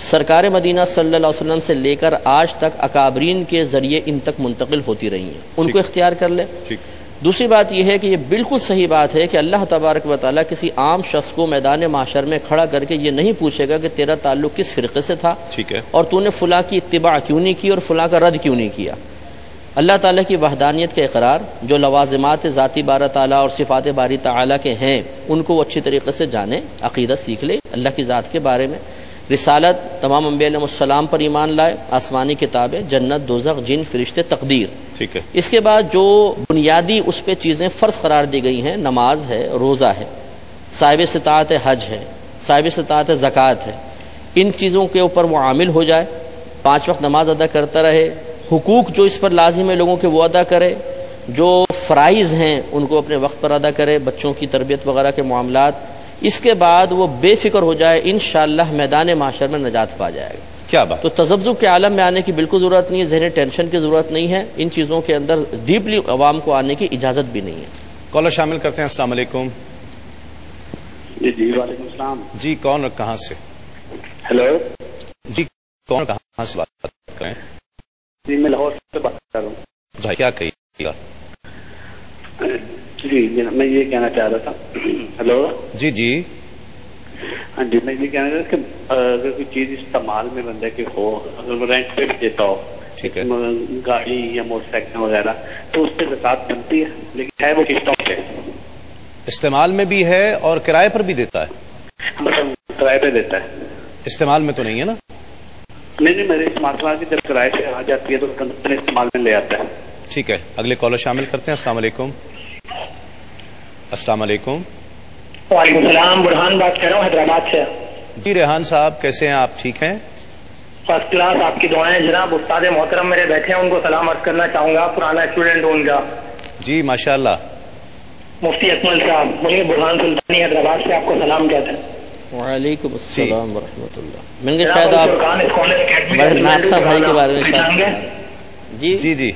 Speaker 3: سرکار مدینہ صلی اللہ علیہ وسلم سے لے کر آج تک اکابرین کے ذریعے ان تک منتقل ہوتی رہی ہیں, ان کو اختیار کر لے. دوسری بات یہ ہے کہ یہ بالکل صحیح بات ہے کہ اللہ تبارک و تعالیٰ کسی عام شخص کو میدان محشر میں کھڑا کر کے یہ نہیں پوچھے گا کہ تیرا تعلق کس فرقے سے تھا, اور تو نے فلاں کی اتباع کیوں نہیں کی اور فلاں کا رد کیوں نہیں کیا. اللہ تعالیٰ کی وحدانیت کا اقرار, جو لوازمات ذاتی بارہ تعالیٰ اور صفات باری تعالیٰ کے ہیں, ان کو وہ اچھی طریقے سے جانے, عقیدہ سیکھ لے اللہ کی ذات کے بارے میں, رسالت, تمام انبیاء علیہ السلام پر ایمان لائے, آسمانی کتابیں, جنت, دوزخ, جن, فرشتے, تقدیر. ٹھیک ہے. اس کے بعد جو بنیادی اس پہ چیزیں فرض قرار دی گئی ہیں, نماز ہے, روزہ ہے, صاحب استطاعت حج ہے, صاحب استطاعت زکوٰۃ ہے, ان چیزوں کے اوپر وہ عامل ہو جائے, 5 وقت نماز ادا کرتا رہے, حقوق جو اس پر لازم ہے لوگوں کے وہ ادا کرے, جو فرائض ہیں ان کو اپنے وقت پر ادا کرے, بچوں کی تربیت وغیرہ کے معاملات. اس کے بعد وہ بے فکر ہو جائے, انشاءاللہ میدان محشر میں نجات پا جائے گا. کیا بات. تو تذبذب کے عالم میں آنے کی بالکل ضرورت نہیں ہے, ذہنی ٹینشن کی ضرورت نہیں ہے, ان چیزوں کے اندر ڈیپلی عوام کو آنے کی اجازت بھی نہیں ہے.
Speaker 1: کالر شامل کرتے ہیں. السلام علیکم.
Speaker 9: جی وعلیکم السلام.
Speaker 1: جی کون اور کہاں سے؟
Speaker 9: ہیلو.
Speaker 1: جی کون کہاں سے بات کر رہے ہیں؟
Speaker 9: جی میں لاہور سے بات کر رہا ہوں.
Speaker 1: بھائی کیا کہیے گا؟
Speaker 9: جی میں یہ کہنا چاہ رہا تھا. ہیلو.
Speaker 1: جی جی
Speaker 9: ہاں جی میں یہ کہنا چاہ رہا تھا کہ اگر کوئی چیز استعمال میں بندے کی ہو, اگر وہ رینٹ پہ بھی دیتا ہو, ٹھیک ہے, گاڑی یا موٹر سائیکل وغیرہ, تو اس پہ زکوٰۃ بنتی ہے, لیکن ہے وہ قسطوں پہ.
Speaker 1: استعمال میں بھی ہے اور کرائے پر بھی دیتا ہے؟
Speaker 9: کرائے پہ دیتا ہے,
Speaker 1: استعمال میں تو نہیں ہے نا؟
Speaker 9: نہیں میرے استعمال کی جب کرائے پہ آ جاتی ہے تو اپنے استعمال میں لے آتا ہے.
Speaker 1: ٹھیک ہے, اگلے کالر شامل کرتے ہیں. السلام علیکم. السلام علیکم.
Speaker 10: وعلیکم السلام, برہان بات کر رہا ہوں حیدرآباد سے.
Speaker 1: جی ریحان صاحب کیسے ہیں آپ؟ ٹھیک ہیں؟
Speaker 10: فرسٹ کلاس, آپ کی دعائیں جناب. استاد محترم میرے بیٹھے ہیں, ان کو سلام عرض کرنا چاہوں گا, پرانا اسٹوڈنٹ ہوں ان کا.
Speaker 1: جی ماشاء اللہ.
Speaker 10: مفتی اکمل صاحب, بولیے. برہان سلطانی حیدرآباد سے آپ کو سلام کہتے ہیں.
Speaker 3: وعلیکم السلام ورحمۃ اللہ. میں نے شاید آپ ناطقہ بھائی کے بارے میں جی
Speaker 1: جی جی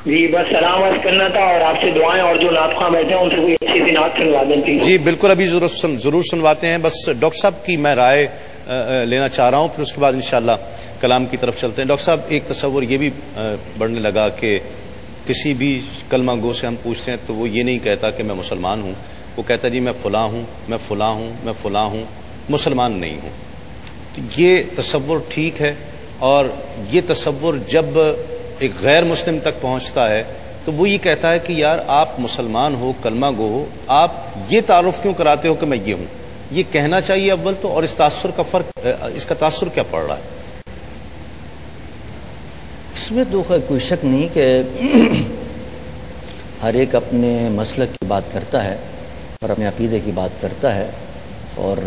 Speaker 10: جی بس سلام عرض کرنا تھا, اور آپ سے دعائیں, اور جو ناطقہ بیٹھے ہیں ان سے کوئی اچھی سی نعت سنوا دیں.
Speaker 1: جی بالکل, ابھی ضرور سنواتے ہیں. بس ڈاکٹر صاحب کی میں رائے لینا چاہ رہا ہوں, پھر اس کے بعد انشاءاللہ کلام کی طرف چلتے ہیں. ڈاکٹر صاحب ایک تصور یہ بھی بڑھنے لگا کہ کسی بھی کلمہ گو سے ہم پوچھتے ہیں تو وہ یہ نہیں کہتا کہ میں مسلمان ہوں, وہ کہتا جی میں فلاں ہوں, میں فلاں ہوں, میں فلاں ہوں, مسلمان نہیں ہوں. تو یہ تصور ٹھیک ہے, اور یہ تصور جب ایک غیر مسلم تک پہنچتا ہے تو وہ یہ کہتا ہے کہ یار آپ مسلمان ہو, کلمہ گو ہو, آپ یہ تعارف کیوں کراتے ہو کہ میں یہ ہوں؟ یہ کہنا چاہیے اول تو, اور اس تاثر کا فرق, اس کا تاثر کیا پڑ رہا ہے؟
Speaker 6: اس میں تو کوئی شک نہیں کہ ہر ایک اپنے مسلک کی بات کرتا ہے اور اپنے عقیدے کی بات کرتا ہے, اور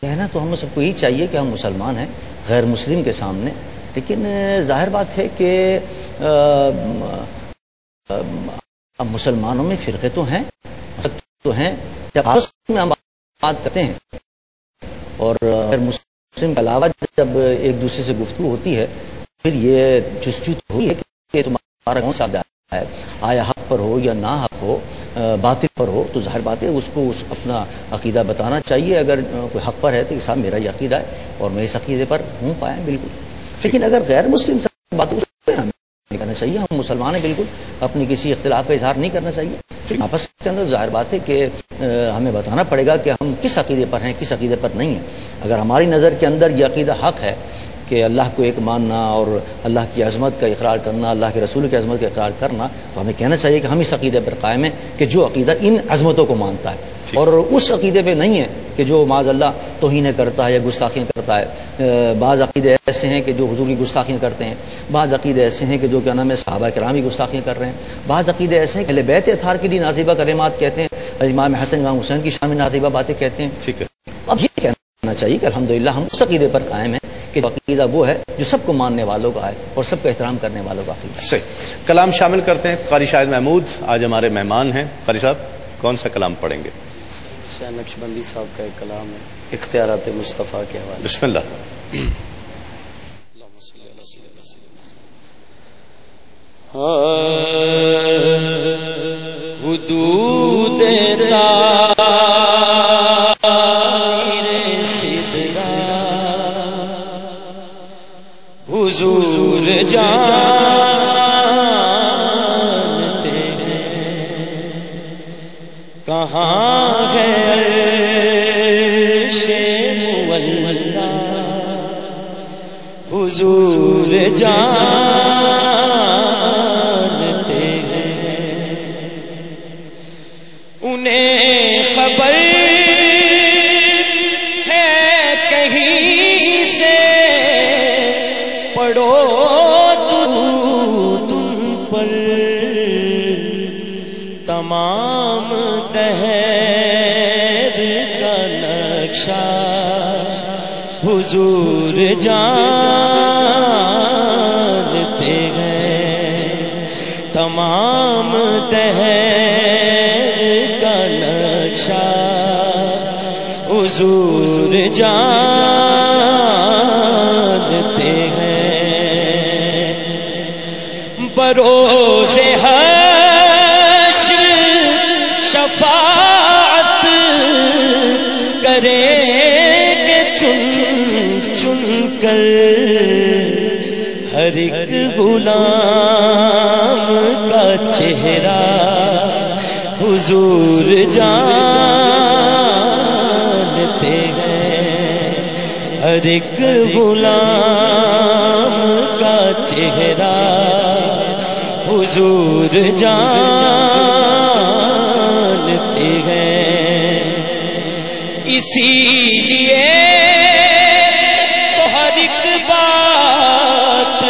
Speaker 6: کہنا تو ہم سب کو یہی چاہیے کہ ہم مسلمان ہیں غیر مسلم کے سامنے. لیکن ظاہر بات ہے کہ اب مسلمانوں میں فرقے تو ہیں, جب آپس میں ہم بات کرتے ہیں اور غیر مسلم کے علاوہ جب ایک دوسرے سے گفتگو ہوتی ہے پھر یہ جستجو ہوئی ہے کہ تمہارا کون سا ہے, آیا حق پر ہو یا نہ حق ہو, باطل پر ہو, تو ظاہر بات ہے اس کو اپنا عقیدہ بتانا چاہیے. اگر کوئی حق پر ہے تو صاحب میرا یہ عقیدہ ہے اور میں اس عقیدے پر ہوں پایا بالکل. لیکن اگر غیر مسلم بات اس پہ ہمیں نہیں کرنا چاہیے, ہم مسلمان ہیں بالکل, اپنی کسی اختلاف کا اظہار نہیں کرنا چاہیے. آپس کے اندر ظاہر بات ہے کہ ہمیں بتانا پڑے گا کہ ہم کس عقیدے پر ہیں, کس عقیدے پر نہیں ہیں. اگر ہماری نظر کے اندر یہ عقیدہ حق ہے کہ اللہ کو ایک ماننا اور اللہ کی عظمت کا اقرار کرنا, اللہ کے رسول کی عظمت کا اقرار کرنا, تو ہمیں کہنا چاہیے کہ ہم اس عقیدے پر قائم ہیں کہ جو عقیدہ ان عظمتوں کو مانتا ہے, اور اس عقیدے پہ نہیں ہے کہ جو معاذ اللہ توہین کرتا ہے یا گستاخیاں کرتا ہے. بعض عقیدے ایسے ہیں کہ جو حضور کی گستاخیاں کرتے ہیں, بعض عقیدے ایسے ہیں کہ جو کیا نام ہے صحابہ کرام کی گستاخیاں کر رہے ہیں, بعض عقیدے ایسے ہیں کہ اہل بیت اطہار کے لیے نازیبہ کلمات کہتے ہیں, امام حسن امام حسین کی شان میں نازیبہ باتیں کہتے ہیں.
Speaker 1: ٹھیک ہے,
Speaker 6: اب یہ کہنا چاہیے کہ الحمدللہ ہم اس عقیدے پر قائم ہیں کہ عقیدہ وہ ہے جو سب کو ماننے والوں کا ہے اور سب کا احترام کرنے والوں کا عقیدہ.
Speaker 1: صحیح, کلام شامل کرتے ہیں. قاری شاہد محمود آج ہمارے مہمان ہیں. قاری صاحب کون سا کلام پڑھیں گے؟
Speaker 2: نقشبندی صاحب کا ایک کلام ہے اختیارات مصطفیٰ کے حوالے.
Speaker 1: بسم اللہ.
Speaker 2: حدود حضور جانتے ہیں کہاں ہے عرش مولا, حضور جانتے ہیں انہیں خبر ہے کہیں سے پڑھو تم پر تمام دہر کا نقشہ, حضور جانتے ہیں تمام دہر کا نقشہ, حضور جانتے ہیں. بروز حشر شفاعت کریں گے چن چن کر ہر ایک غلام کا چہرہ, حضور جانتے ہیں ہر ایک غلام کا چہرہ, حضور جانتے ہیں
Speaker 11: اسی لیے تو ہر ایک بات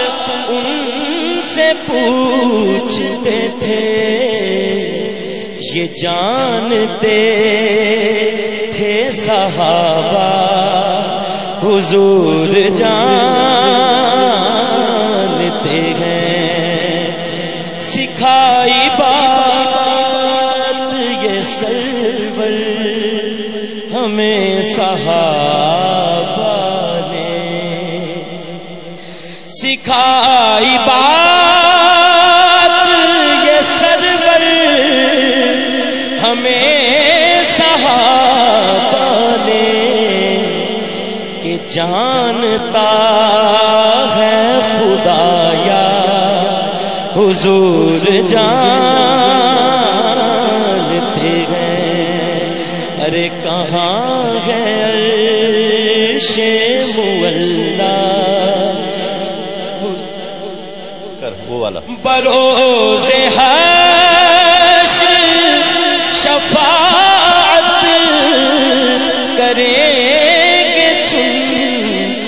Speaker 11: ان سے پوچھتے تھے، یہ جانتے تھے صحابہ حضور جانتے ہیں، سکھائی بات یہ سرور ہمیں صحابہ نے، سکھائی بات یہ سرور ہمیں صحابہ نے، کہ جانتا ہے خدایا حضور جانتے ہیں، ارے کہاں ہے عرش مولا
Speaker 1: وہ والا
Speaker 11: بروز حشر شفاعت کریں گے چن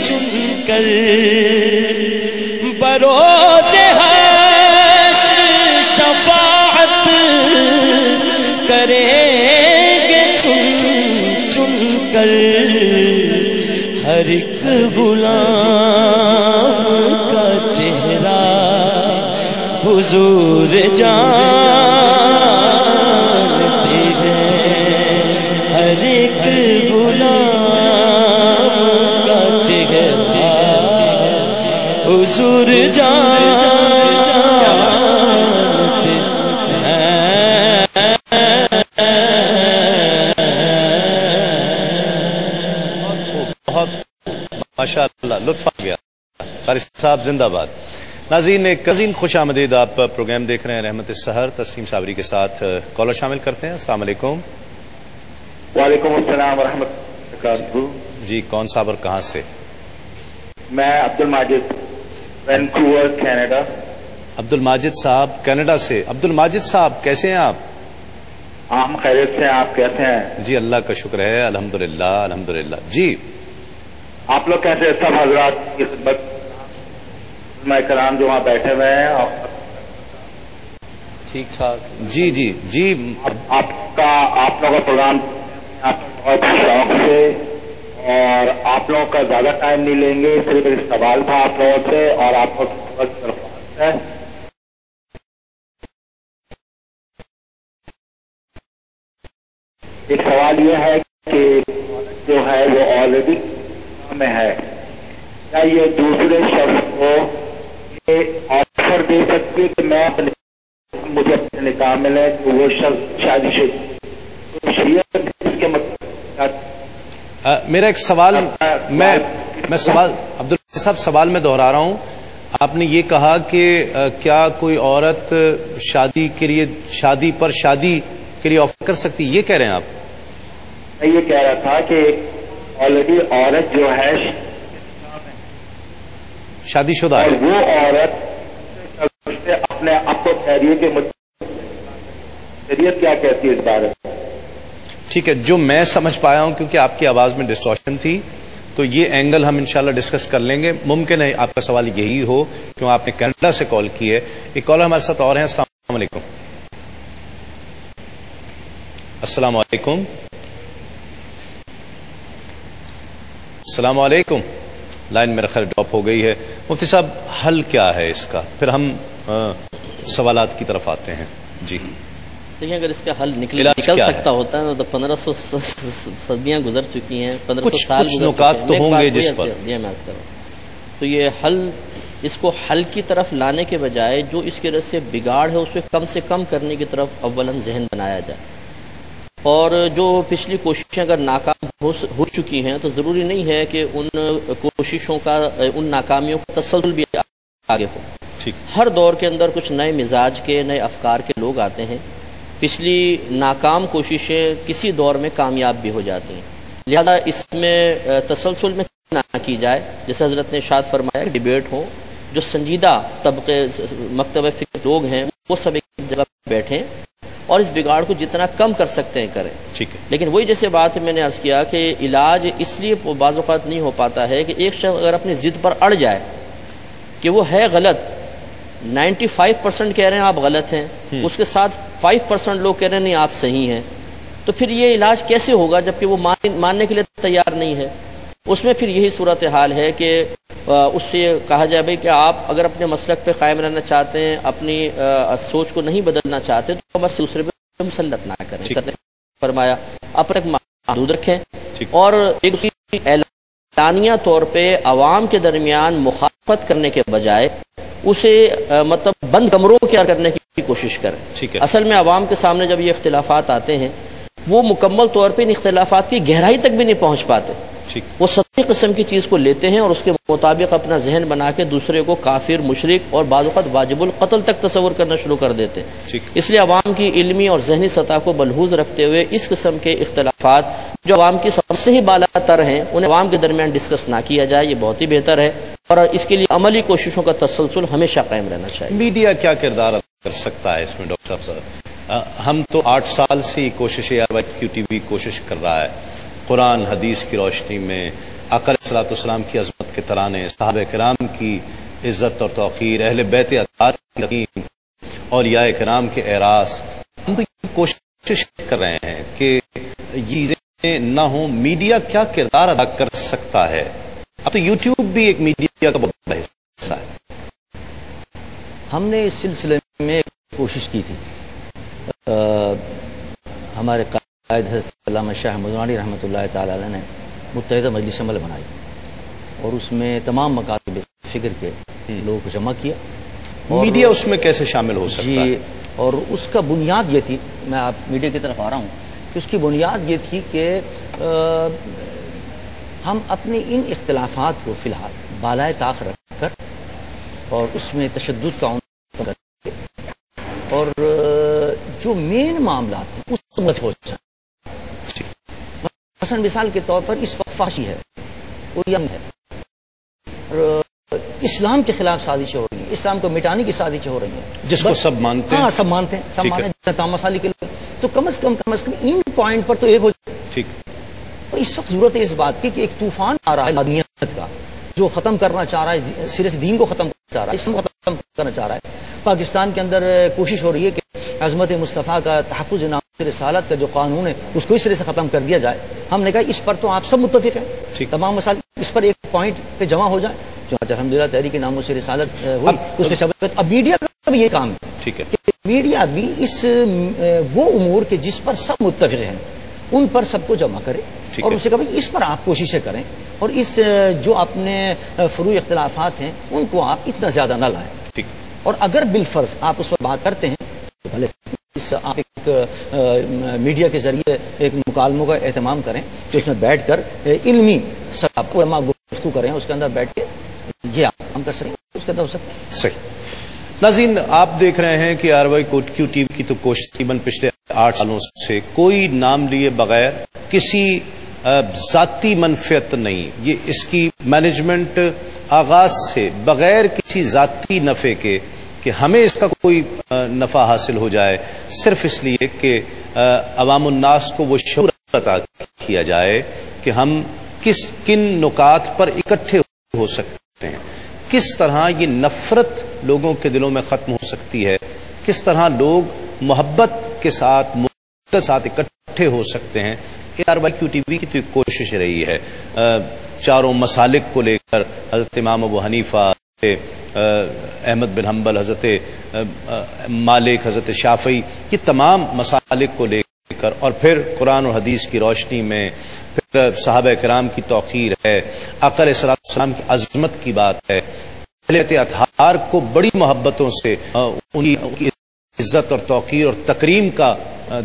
Speaker 11: چن کر، بروز حشر شفاعت کریں گے چن چن کر، ہر ایک غلام کا چہرہ حضور جانتے ہیں، ہر ایک غلام کا چہرہ حضور جانتے ہیں۔
Speaker 1: بہت ماشاء اللہ، لطف آ گیا۔ قاری صاحب زندہ باد۔ ناظرین کزین خوش آمدید، آپ پروگرام دیکھ رہے ہیں رحمت السحر، تسلیم صابری کے ساتھ کالر شامل کرتے ہیں۔ السلام علیکم۔
Speaker 12: وعلیکم السلام ورحمۃ اللہ وبرکاتہ۔
Speaker 1: جی کون صاحب اور کہاں سے؟
Speaker 12: میں عبد الماجد، وینکوور کینیڈا۔
Speaker 1: عبد الماجد صاحب کینیڈا سے۔ عبد الماجد صاحب کیسے ہیں آپ؟
Speaker 12: ہم خیریت سے ہیں، آپ کیسے ہیں؟
Speaker 1: جی اللہ کا شکر ہے، الحمدللہ الحمدللہ۔ جی
Speaker 12: آپ لوگ کیسے؟ سب حضرات کی خدمت میں کرام جو وہاں بیٹھے ہوئے ہیں
Speaker 2: ٹھیک ٹھاک؟
Speaker 1: جی جی جی
Speaker 12: آپ لوگوں کا پروگرام آپ بہت شوق سے، اور آپ لوگوں کا زیادہ ٹائم نہیں لیں گے، صرف ایک سوال تھا آپ لوگوں سے اور آپ لوگوں کی درخواست ہے۔ ایک سوال یہ ہے کہ جو ہے وہ آلریڈی میں ہے، کیا یہ دوسرے شخص کو آفر دے سکتی ہے کہ میں مجھے اپنے نکاح میں لیں تو وہ شخص شادی شدہ؟ اس کے مطلب
Speaker 1: میرا ایک سوال، میں سوال عبد اللہ صاحب سوال میں دہرا رہا ہوں۔ آپ نے یہ کہا کہ کیا کوئی عورت شادی کے لیے شادی کے لیے آفر کر سکتی، یہ کہہ رہے ہیں آپ؟
Speaker 12: میں یہ کہہ رہا تھا کہ آلریڈی عورت جو ہے
Speaker 1: شادی شدہ ہے،
Speaker 12: وہ عورت اپنے آپ کو کہہ رہی ہے کہ شریعت کیا کہتی ہے اس بارے میں؟
Speaker 1: ٹھیک ہے، جو میں سمجھ پایا ہوں کیونکہ آپ کی آواز میں ڈسٹورشن تھی، تو یہ اینگل ہم انشاءاللہ ڈسکس کر لیں گے۔ ممکن ہے آپ کا سوال یہی ہو کیوں آپ نے کینیڈا سے کال کی ہے۔ ایک کالر ہمارے ساتھ اور ہیں۔ السلام علیکم۔ السلام علیکم۔ السلام علیکم۔ لائن میرا خیال ڈراپ ہو گئی ہے۔ مفتی صاحب حل کیا ہے اس کا؟ پھر ہم سوالات کی طرف آتے ہیں۔ جی
Speaker 3: دیکھیں، اگر اس کا حل نکل سکتا ہوتا ہے تو 1500 صدیاں گزر چکی ہیں، 1500 سال
Speaker 1: کچھ نکات تو ہوں گے جس پر
Speaker 3: تو یہ حل، اس کو حل کی طرف لانے کے بجائے جو اس کی وجہ سے بگاڑ ہے اس کو کم سے کم کرنے کی طرف اولاً ذہن بنایا جائے۔ اور جو پچھلی کوششیں اگر ناکام ہو چکی ہیں تو ضروری نہیں ہے کہ ان کوششوں کا، ان ناکامیوں کا تسلسل بھی آگے ہو۔ ہر دور کے اندر کچھ نئے مزاج کے، نئے افکار کے لوگ آتے ہیں، پچھلی ناکام کوششیں کسی دور میں کامیاب بھی ہو جاتی ہیں، لہذا اس میں تسلسل میں نہ کی جائے۔ جیسے حضرت نے ارشاد فرمایا کہ ڈیبیٹ ہو، جو سنجیدہ طبقے مکتب فکر لوگ ہیں وہ سب ایک جگہ بیٹھیں اور اس بگاڑ کو جتنا کم کر سکتے ہیں کریں.
Speaker 1: ٹھیک ہے. لیکن
Speaker 3: وہی جیسے بات میں نے عرض کیا کہ علاج اس لیے بعض اوقات نہیں ہو پاتا ہے کہ ایک شخص اگر اپنی ضد پر اڑ جائے کہ وہ ہے غلط، 95% کہہ رہے ہیں آپ غلط ہیں، اس کے ساتھ 5% لوگ کہہ رہے ہیں نہیں آپ صحیح ہیں، تو پھر یہ علاج کیسے ہوگا جبکہ وہ ماننے کے لیے تیار نہیں ہے. اس میں پھر یہی صورتحال ہے کہ اس سے کہا جائے بھائی کہ آپ اگر اپنے مسلک پہ قائم رہنا چاہتے ہیں، اپنی سوچ کو نہیں بدلنا چاہتے تو بس دوسرے پہ مسلط نہ کریں. سر نے فرمایا اپنے محدود رکھیں اور ایک دوسری اعلانیہ طور پہ عوام کے درمیان مخالفت کرنے کے بجائے اسے مطلب بند کمروں کے کرنے کی کوشش کریں. اصل میں عوام کے سامنے جب یہ اختلافات آتے ہیں وہ مکمل طور پہ ان اختلافات کی گہرائی تک بھی نہیں پہنچ پاتے. وہ سطحی قسم کی چیز کو لیتے ہیں اور اس کے مطابق اپنا ذہن بنا کے دوسرے کو کافر، مشرک اور بعض اوقات واجب القتل تک تصور کرنا شروع کر دیتے ہیں. اس لیے عوام کی علمی اور ذہنی سطح کو ملحوظ رکھتے ہوئے اس قسم کے اختلافات جو عوام کی سب سے ہی بالا تر ہیں انہیں عوام کے درمیان ڈسکس نہ کیا جائے، یہ بہت ہی بہتر ہے اور اس کے لیے عملی کوششوں کا تسلسل ہمیشہ قائم رہنا چاہیے.
Speaker 1: میڈیا کیا کردار ادا کر سکتا ہے اس میں ڈاکٹر صاحب؟ ہم تو 8 سال سے یہ کوشش QTV کوشش کر رہا ہے قرآن حدیث کی روشنی میں آقا علیہ الصلوۃ والسلام کی عظمت کے ترانے، صحابہ کرام کی عزت اور توقیر، اہل بیت اطہار کی تقدیم، اولیاء کرام کے اعراض، ہم تو یہ کوشش کر رہے ہیں کہ یہ چیزیں نہ ہوں. میڈیا کیا کردار ادا کر سکتا ہے؟ اب تو یوٹیوب بھی ایک میڈیا کا بہت بڑا حصہ ہے.
Speaker 6: ہم نے اس سلسلے میں کوشش کی تھی. ہمارے قائد حضرت علامہ شاہ احمد نوانی رحمۃ اللہ تعالی علیہ نے متحدہ مجلس عمل بنائی اور اس میں تمام مکاتب فکر کے لوگوں کو جمع کیا.
Speaker 1: میڈیا اس میں کیسے شامل ہو سکتا ہے؟
Speaker 6: اور اس کا بنیاد یہ تھی، میں آپ میڈیا کی طرف آ رہا ہوں، کہ اس کی بنیاد یہ تھی کہ ہم اپنے ان اختلافات کو فی الحال بالائے طاق رکھ کر اور اس میں تشدد کا عنصر کر کے اور جو مین معاملات ہیں اس میں ہو جائیں. مثلا مثال کے طور پر اس وقت فحشی ہے، اوریم ہے، اسلام کے خلاف سازشیں ہو رہی ہیں، اسلام کو مٹانے کی سازشیں ہو رہی ہیں
Speaker 1: جس کو سب مانتے ہیں.
Speaker 6: ہاں سب مانتے ہیں، سب مانتے ہیں مسالی کے لوگ. تو کم از کم ان پوائنٹ پر تو ایک ہو جائے.
Speaker 1: ٹھیک.
Speaker 6: اور اس وقت ضرورت ہے اس بات کی کہ ایک طوفان آ رہا ہے مدنیت کا جو ختم کرنا چاہ رہا ہے، سرے سے دین کو ختم کرنا چاہ رہا ہے، اسلام کو ختم کرنا چاہ رہا ہے. پاکستان کے اندر کوشش ہو رہی ہے کہ عظمت مصطفیٰ کا تحفظ ناموس رسالت کا جو قانون ہے اس کو اس طرح سے ختم کر دیا جائے. ہم نے کہا اس پر تو آپ سب متفق ہیں، تمام مسائل اس پر ایک پوائنٹ پہ جمع ہو جائیں. چنانچہ الحمدللہ تحریک ناموس رسالت ہوئی، اس میں شبکت. اب میڈیا کا بھی یہ کام ہے
Speaker 1: ٹھیک ہے
Speaker 6: کہ میڈیا بھی اس وہ امور کے جس پر سب متفق ہیں ان پر سب کو جمع کرے اور اسے کہا اس پر آپ کوششیں کریں اور اس جو اپنے فروعی اختلافات ہیں ان کو آپ اتنا زیادہ نہ لائیں. اور اگر بالفرض آپ اس پر بات کرتے ہیں تو بھلے آپ ایک میڈیا کے ذریعے ایک مکالموں کا اہتمام کریں کہ اس میں بیٹھ کر علمی گفتگو کریں، اس کے اندر بیٹھ کے یہ آپ کام کر سکیں، اس کے اندر ہو سکتا ہے.
Speaker 1: صحیح. ناظرین آپ دیکھ رہے ہیں کہ RY QTV کی تو کوشش تقریباً پچھلے 8 سالوں سے کوئی نام لیے بغیر، کسی ذاتی منفعت نہیں، یہ اس کی مینجمنٹ آغاز سے بغیر کسی ذاتی نفع کے کہ ہمیں اس کا کوئی نفع حاصل ہو جائے، صرف اس لیے کہ عوام الناس کو وہ شعور عطا کیا جائے کہ ہم کن نکات پر اکٹھے ہو سکتے ہیں، کس طرح یہ نفرت لوگوں کے دلوں میں ختم ہو سکتی ہے، کس طرح لوگ محبت کے ساتھ اکٹھے ہو سکتے ہیں. RY QTV کی تو ایک کوشش رہی ہے چاروں مسالک کو لے کر، حضرت امام ابو حنیفہ، احمد بن حنبل، حضرت مالک، حضرت شافعی، یہ تمام مسالک کو لے کر اور پھر قرآن اور حدیث کی روشنی میں پھر صحابہ کرام کی توقیر ہے، آقا علیہ السلام کی عظمت کی بات ہے، اہل اطہار کو بڑی محبتوں سے ان کی عزت اور توقیر اور تکریم کا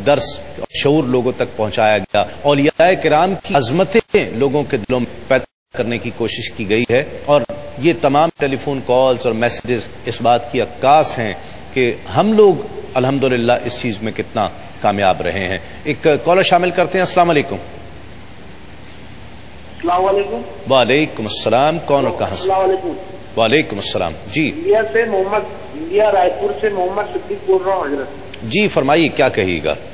Speaker 1: درس شعور لوگوں تک پہنچایا گیا، اولیاء کرام کی عظمتیں لوگوں کے دلوں میں پیدا کرنے کی کوشش کی گئی ہے. اور یہ تمام ٹیلی فون کالز اور میسیجز اس بات کی عکاس ہیں کہ ہم لوگ الحمدللہ اس چیز میں کتنا کامیاب رہے ہیں. ایک کالر شامل کرتے ہیں. السلام علیکم.
Speaker 13: السلام علیکم.
Speaker 1: وعلیکم السلام. کون اور کہاں سے؟
Speaker 13: السلام علیکم.
Speaker 1: وعلیکم السلام. جی
Speaker 13: انڈیا سے محمد، انڈیا رائے پور سے محمد صدیق بول رہا ہوں حضرت.
Speaker 1: جی فرمائیے کیا کہیے گا؟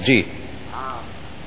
Speaker 1: جی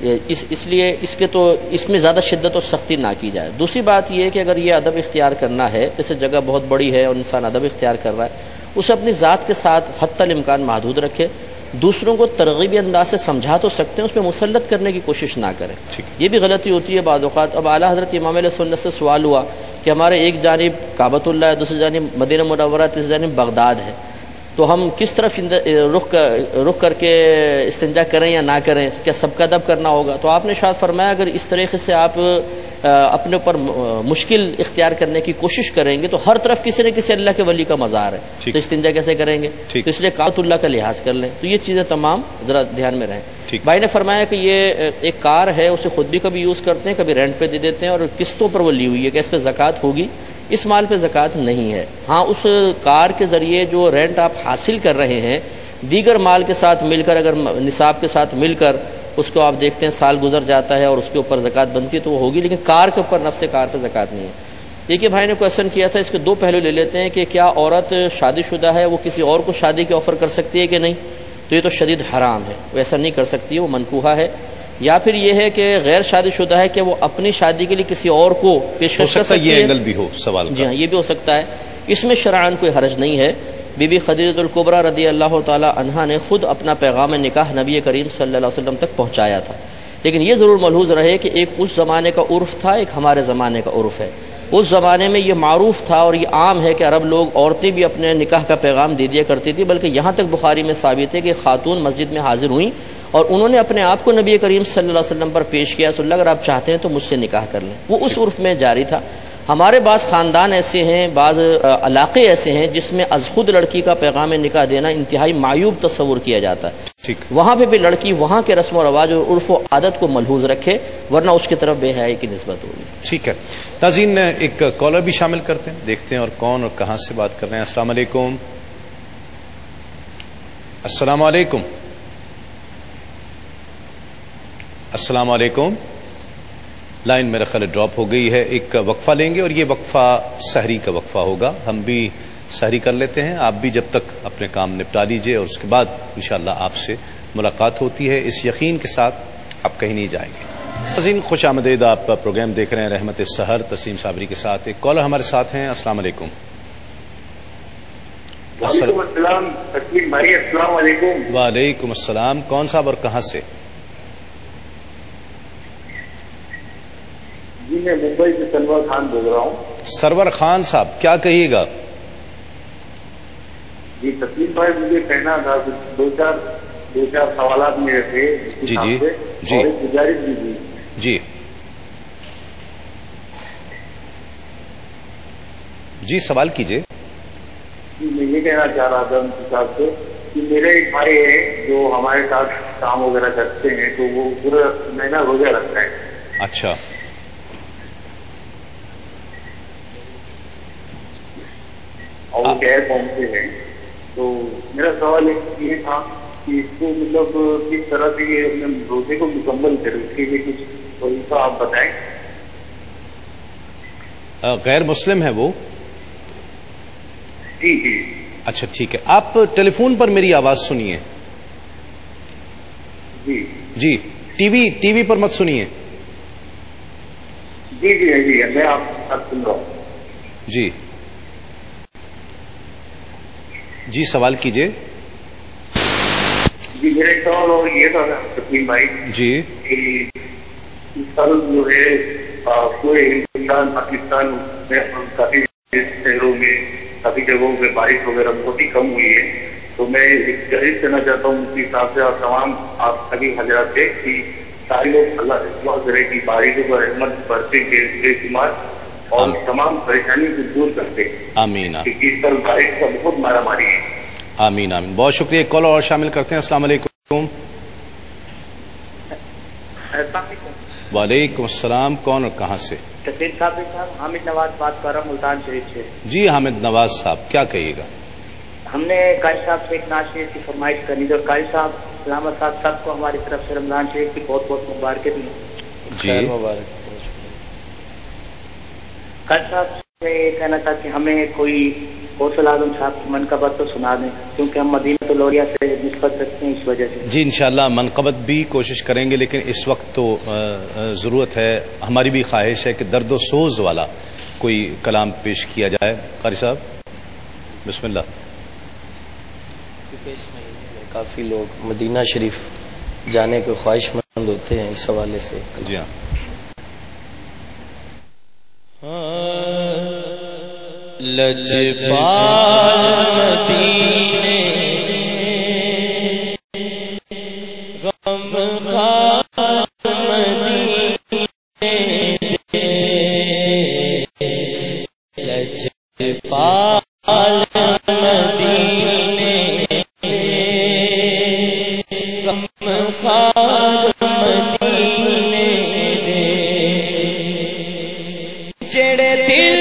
Speaker 3: اس لیے اس میں زیادہ شدت اور سختی نہ کی جائے۔ دوسری بات یہ ہے کہ اگر یہ ادب اختیار کرنا ہے، جیسے جگہ بہت بڑی ہے اور انسان ادب اختیار کر رہا ہے، اسے اپنی ذات کے ساتھ حتی الامکان محدود رکھے، دوسروں کو ترغیبی انداز سے سمجھا تو سکتے ہیں، اس پہ مسلط کرنے کی کوشش نہ کریں۔ یہ بھی غلطی ہوتی ہے بعض اوقات۔ اب اعلیٰ حضرت امام علیہ سنت سے سوال ہوا کہ ہمارے ایک جانب کعبۃ اللہ ہے، دوسری جانب مدینہ منورہ، تیسری جانب بغداد ہے، تو ہم کس طرف رخ کر کے استنجا کریں یا نہ کریں، کیا سب کا ادب کرنا ہوگا؟ تو آپ نے شاید فرمایا اگر اس طریقے سے آپ اپنے اوپر مشکل اختیار کرنے کی کوشش کریں گے تو ہر طرف کسی نہ کسی اللہ کے ولی کا مزار ہے، تو استنجا کیسے کریں گے؟ تو اس لیے کعبۃ اللہ کا لحاظ کر لیں۔ تو یہ چیزیں تمام ذرا دھیان میں رہیں۔ بھائی نے فرمایا کہ یہ ایک کار ہے، اسے خود بھی کبھی یوز کرتے ہیں، کبھی رینٹ پہ دے دیتے ہیں اور قسطوں پر وہ لی ہوئی ہے، کہ اس پہ زکوٰۃ ہوگی؟ اس مال پہ زکوٰۃ نہیں ہے۔ ہاں اس کار کے ذریعے جو رینٹ آپ حاصل کر رہے ہیں دیگر مال کے ساتھ مل کر، اگر نصاب کے ساتھ مل کر اس کو آپ دیکھتے ہیں سال گزر جاتا ہے اور اس کے اوپر زکوٰۃ بنتی ہے تو وہ ہوگی، لیکن کار کے اوپر نفس کار پہ زکوٰۃ نہیں ہے۔ ایک بھائی نے کویشچن کیا تھا، اس کے دو پہلو لے لیتے ہیں کہ کیا عورت شادی شدہ ہے وہ کسی اور کو شادی کے آفر کر سکتی ہے کہ نہیں؟ تو یہ تو شدید حرام ہے، وہ ایسا نہیں کر سکتی، وہ منکوحہ ہے۔ یا پھر یہ ہے کہ غیر شادی شدہ ہے کہ وہ اپنی شادی کے لیے کسی اور کو پیشکش کر سکتی ہے۔
Speaker 1: یہ اینگل بھی ہو سوال کا۔
Speaker 3: جی ہاں، یہ بھی ہو سکتا ہے، اس میں شرعاً کوئی حرج نہیں ہے۔ بی بی خدیجہ الکبریٰ رضی اللہ تعالی عنہا نے خود اپنا پیغام نکاح نبی کریم صلی اللہ علیہ وسلم تک پہنچایا تھا، لیکن یہ ضرور ملحوظ رہے کہ ایک اس زمانے کا عرف تھا، ایک ہمارے زمانے کا عرف ہے۔ اس زمانے میں یہ معروف تھا اور یہ عام ہے کہ عرب لوگ عورتیں بھی اپنے نکاح کا پیغام دے دیا کرتی تھی، بلکہ یہاں تک بخاری میں ثابت ہے کہ خاتون مسجد میں حاضر ہوئیں اور انہوں نے اپنے آپ کو نبی کریم صلی اللہ علیہ وسلم پر پیش کیا، صلی اللہ اگر آپ چاہتے ہیں تو مجھ سے نکاح کر لیں۔ وہ اس عرف میں جاری تھا۔ ہمارے بعض خاندان ایسے ہیں، بعض علاقے ایسے ہیں جس میں از خود لڑکی کا پیغام نکاح دینا انتہائی معیوب تصور کیا جاتا ہے، وہاں پہ بھی لڑکی وہاں کے رسم و رواج اور عرف و عادت کو ملحوظ رکھے، ورنہ اس کی طرف بے حیائی کی نسبت ہوگی۔
Speaker 1: ٹھیک ہے ناظرین، ایک کالر بھی شامل کرتے ہیں، دیکھتے ہیں اور کون اور کہاں سے بات کر رہے ہیں۔ السلام علیکم۔ السلام علیکم۔ السلام علیکم۔ لائن میرا خیال ڈراپ ہو گئی ہے، ایک وقفہ لیں گے اور یہ وقفہ سحری کا وقفہ ہوگا، ہم بھی سحری کر لیتے ہیں، آپ بھی جب تک اپنے کام نپٹا لیجئے اور اس کے بعد انشاءاللہ آپ سے ملاقات ہوتی ہے، اس یقین کے ساتھ آپ کہیں نہیں جائیں گے۔ ناظرین خوش آمدید، آپ پروگرام دیکھ رہے ہیں رحمت سحر تسلیم صابری کے ساتھ۔ ایک کالر ہمارے ساتھ ہیں۔ السلام علیکم۔
Speaker 13: وعلیکم السلام تسلیم بھائی، السلام علیکم۔
Speaker 1: وعلیکم السلام، کون صاحب اور کہاں سے؟
Speaker 13: جی میں ممبئی سے سرور خان بول رہا ہوں۔
Speaker 1: سرور خان صاحب کیا کہیے گا؟
Speaker 13: جی تسلیم بھائی مجھے کہنا تھا دو چار سوالات میرے تھے۔
Speaker 1: جی جی جی
Speaker 13: اور ایک گزارش بھی تھی۔
Speaker 1: جی جی سوال کیجئے۔
Speaker 13: جی میں یہ کہنا چاہ رہا تھا مفتی صاحب سے کہ میرے ایک بھائی ہے جو ہمارے ساتھ کام وغیرہ کرتے ہیں، تو وہ پورا مہینہ روزہ رکھتا ہے۔
Speaker 1: اچھا،
Speaker 13: اور وہ غیر قوم سے ہیں، تو میرا سوال یہ تھا کہ اس کو مطلب کس طرح سے یہ اپنے روزے کو مکمل کرے، اس کے لیے کچھ طریقہ آپ بتائیں۔
Speaker 1: غیر مسلم ہے وہ؟
Speaker 13: جی جی
Speaker 1: اچھا ٹھیک ہے، آپ ٹیلی فون پر میری آواز سنیے۔
Speaker 13: جی
Speaker 1: جی ٹی وی پر مت سنیے۔
Speaker 13: جی جی جی میں آپ سن رہا ہوں۔
Speaker 1: جی جی سوال کیجئے۔
Speaker 13: جی میرا ایک سوال اور یہ تھا تسلیم بھائی
Speaker 1: جی
Speaker 13: کہ اس سال جو ہے پورے ہندوستان پاکستان میں کافی شہروں میں کافی جگہوں پہ بارش وغیرہ بہت ہی کم ہوئی ہے، تو میں گزارش کرنا چاہتا ہوں مفتی صاحب سے اور تمام آپ سبھی حضرات سے کہ سارے لوگ اللہ سے دعا کرے کہ بارشوں پر رحمت برسے بے شمار اور تمام پریشانی کو دور کرتے۔
Speaker 1: آمین۔
Speaker 13: کیونکہ اس طرح بارش کا بہت مارا ماری ہے۔
Speaker 1: آمین آمین، بہت شکریہ۔ ایک کال اور شامل کرتے ہیں۔ السلام علیکم۔ وعلیکم السلام، کون اور کہاں سے؟
Speaker 14: تسلیم صاحب حامد نواز بات کر رہا ہوں ملتان شریف سے۔
Speaker 1: جی حامد نواز صاحب کیا کہیے گا؟
Speaker 14: ہم نے قاری صاحب سے ایک نعت شریف کی فرمائش کرنی تھی اور قاری صاحب سلامت صاحب سب کو ہماری طرف سے رمضان شریف کی بہت بہت مبارکیں دی۔
Speaker 1: جی
Speaker 2: مبارک۔
Speaker 14: قاری صاحب سے یہ کہنا تھا کہ ہمیں کوئی غوث اعظم صاحب کی منقبت تو سنا دیں، کیونکہ ہم مدینہ تو لوریا سے نسبت رکھتے ہیں، اس وجہ سے۔
Speaker 1: جی انشاءاللہ منقبت بھی کوشش کریں گے، لیکن اس وقت تو ضرورت ہے، ہماری بھی خواہش ہے کہ درد و سوز والا کوئی کلام پیش کیا جائے۔ قاری صاحب بسم اللہ۔
Speaker 2: کیونکہ اس مہینے میں کافی لوگ مدینہ شریف جانے کے خواہش مند ہوتے ہیں، اس حوالے سے۔
Speaker 1: جی ہاں،
Speaker 11: لجپال مدینے غم خار مدینے لجپال مدینے غم خار مدینے جڑے دل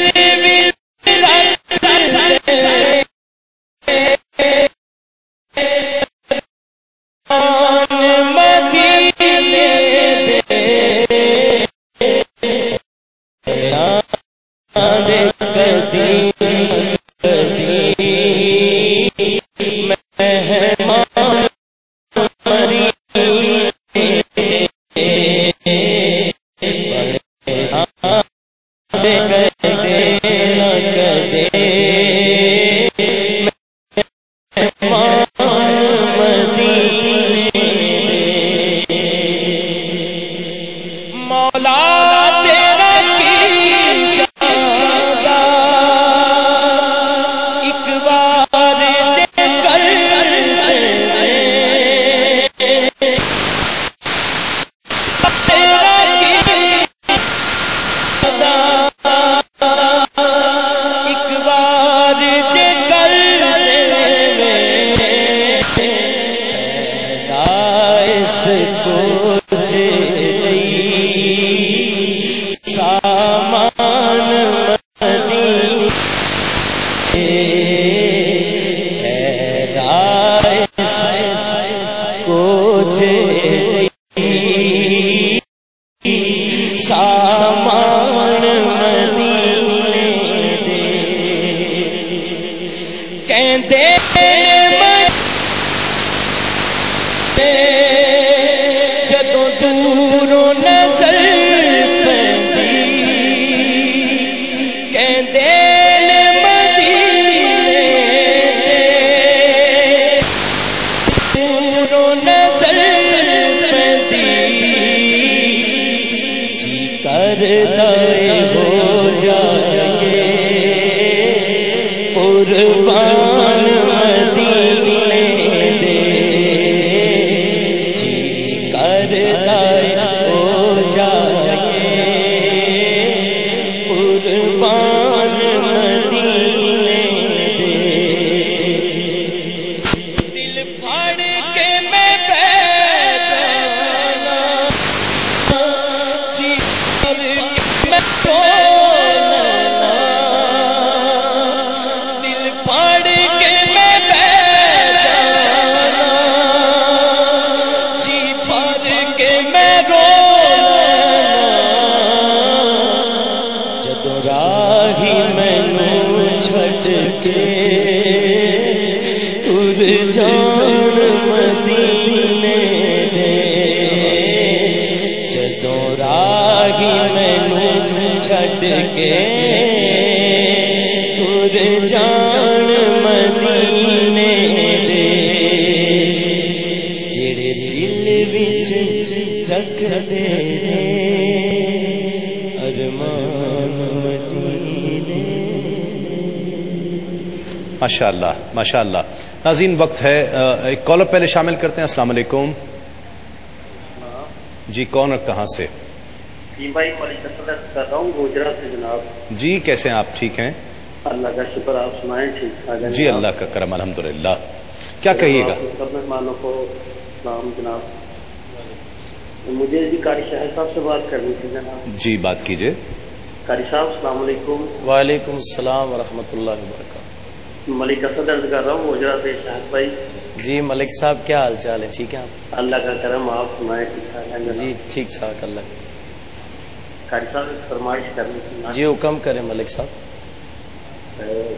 Speaker 1: ماشاءاللہ ماشاءاللہ۔ ناظرین وقت ہے، ایک کالر پہلے شامل کرتے ہیں۔ السلام علیکم جی، کون اور کہاں سے؟
Speaker 15: جی بھائی ملک صدر کر رہا ہوں گوجرا سے جناب۔
Speaker 1: جی کیسے ہیں آپ؟ ٹھیک ہیں
Speaker 15: اللہ کا شکر، آپ سنائیں؟ ٹھیک
Speaker 1: جی اللہ کا کرم الحمدللہ۔ کیا کہیے گا؟
Speaker 15: سب مہمانوں کو سلام جناب۔ مجھے جی قاری شاہد صاحب سے بات کرنی تھی جناب۔
Speaker 1: جی بات کیجئے۔
Speaker 15: قاری صاحب السلام علیکم۔
Speaker 2: وعلیکم السلام ورحمۃ اللہ وبرکاتہ۔
Speaker 15: ملک اسد عرض کر رہا ہوں گوجرا سے شاہد بھائی۔
Speaker 2: جی ملک صاحب کیا حال چال ہے؟ ٹھیک ہے آپ؟
Speaker 15: اللہ کا کرم، آپ سنائیں؟ ٹھیک ٹھاک ہے
Speaker 2: جی ٹھیک ٹھاک اللہ۔
Speaker 15: قاری صاحب فرمائش کرنی تھی
Speaker 2: جی حکم کریں ملک صاحب۔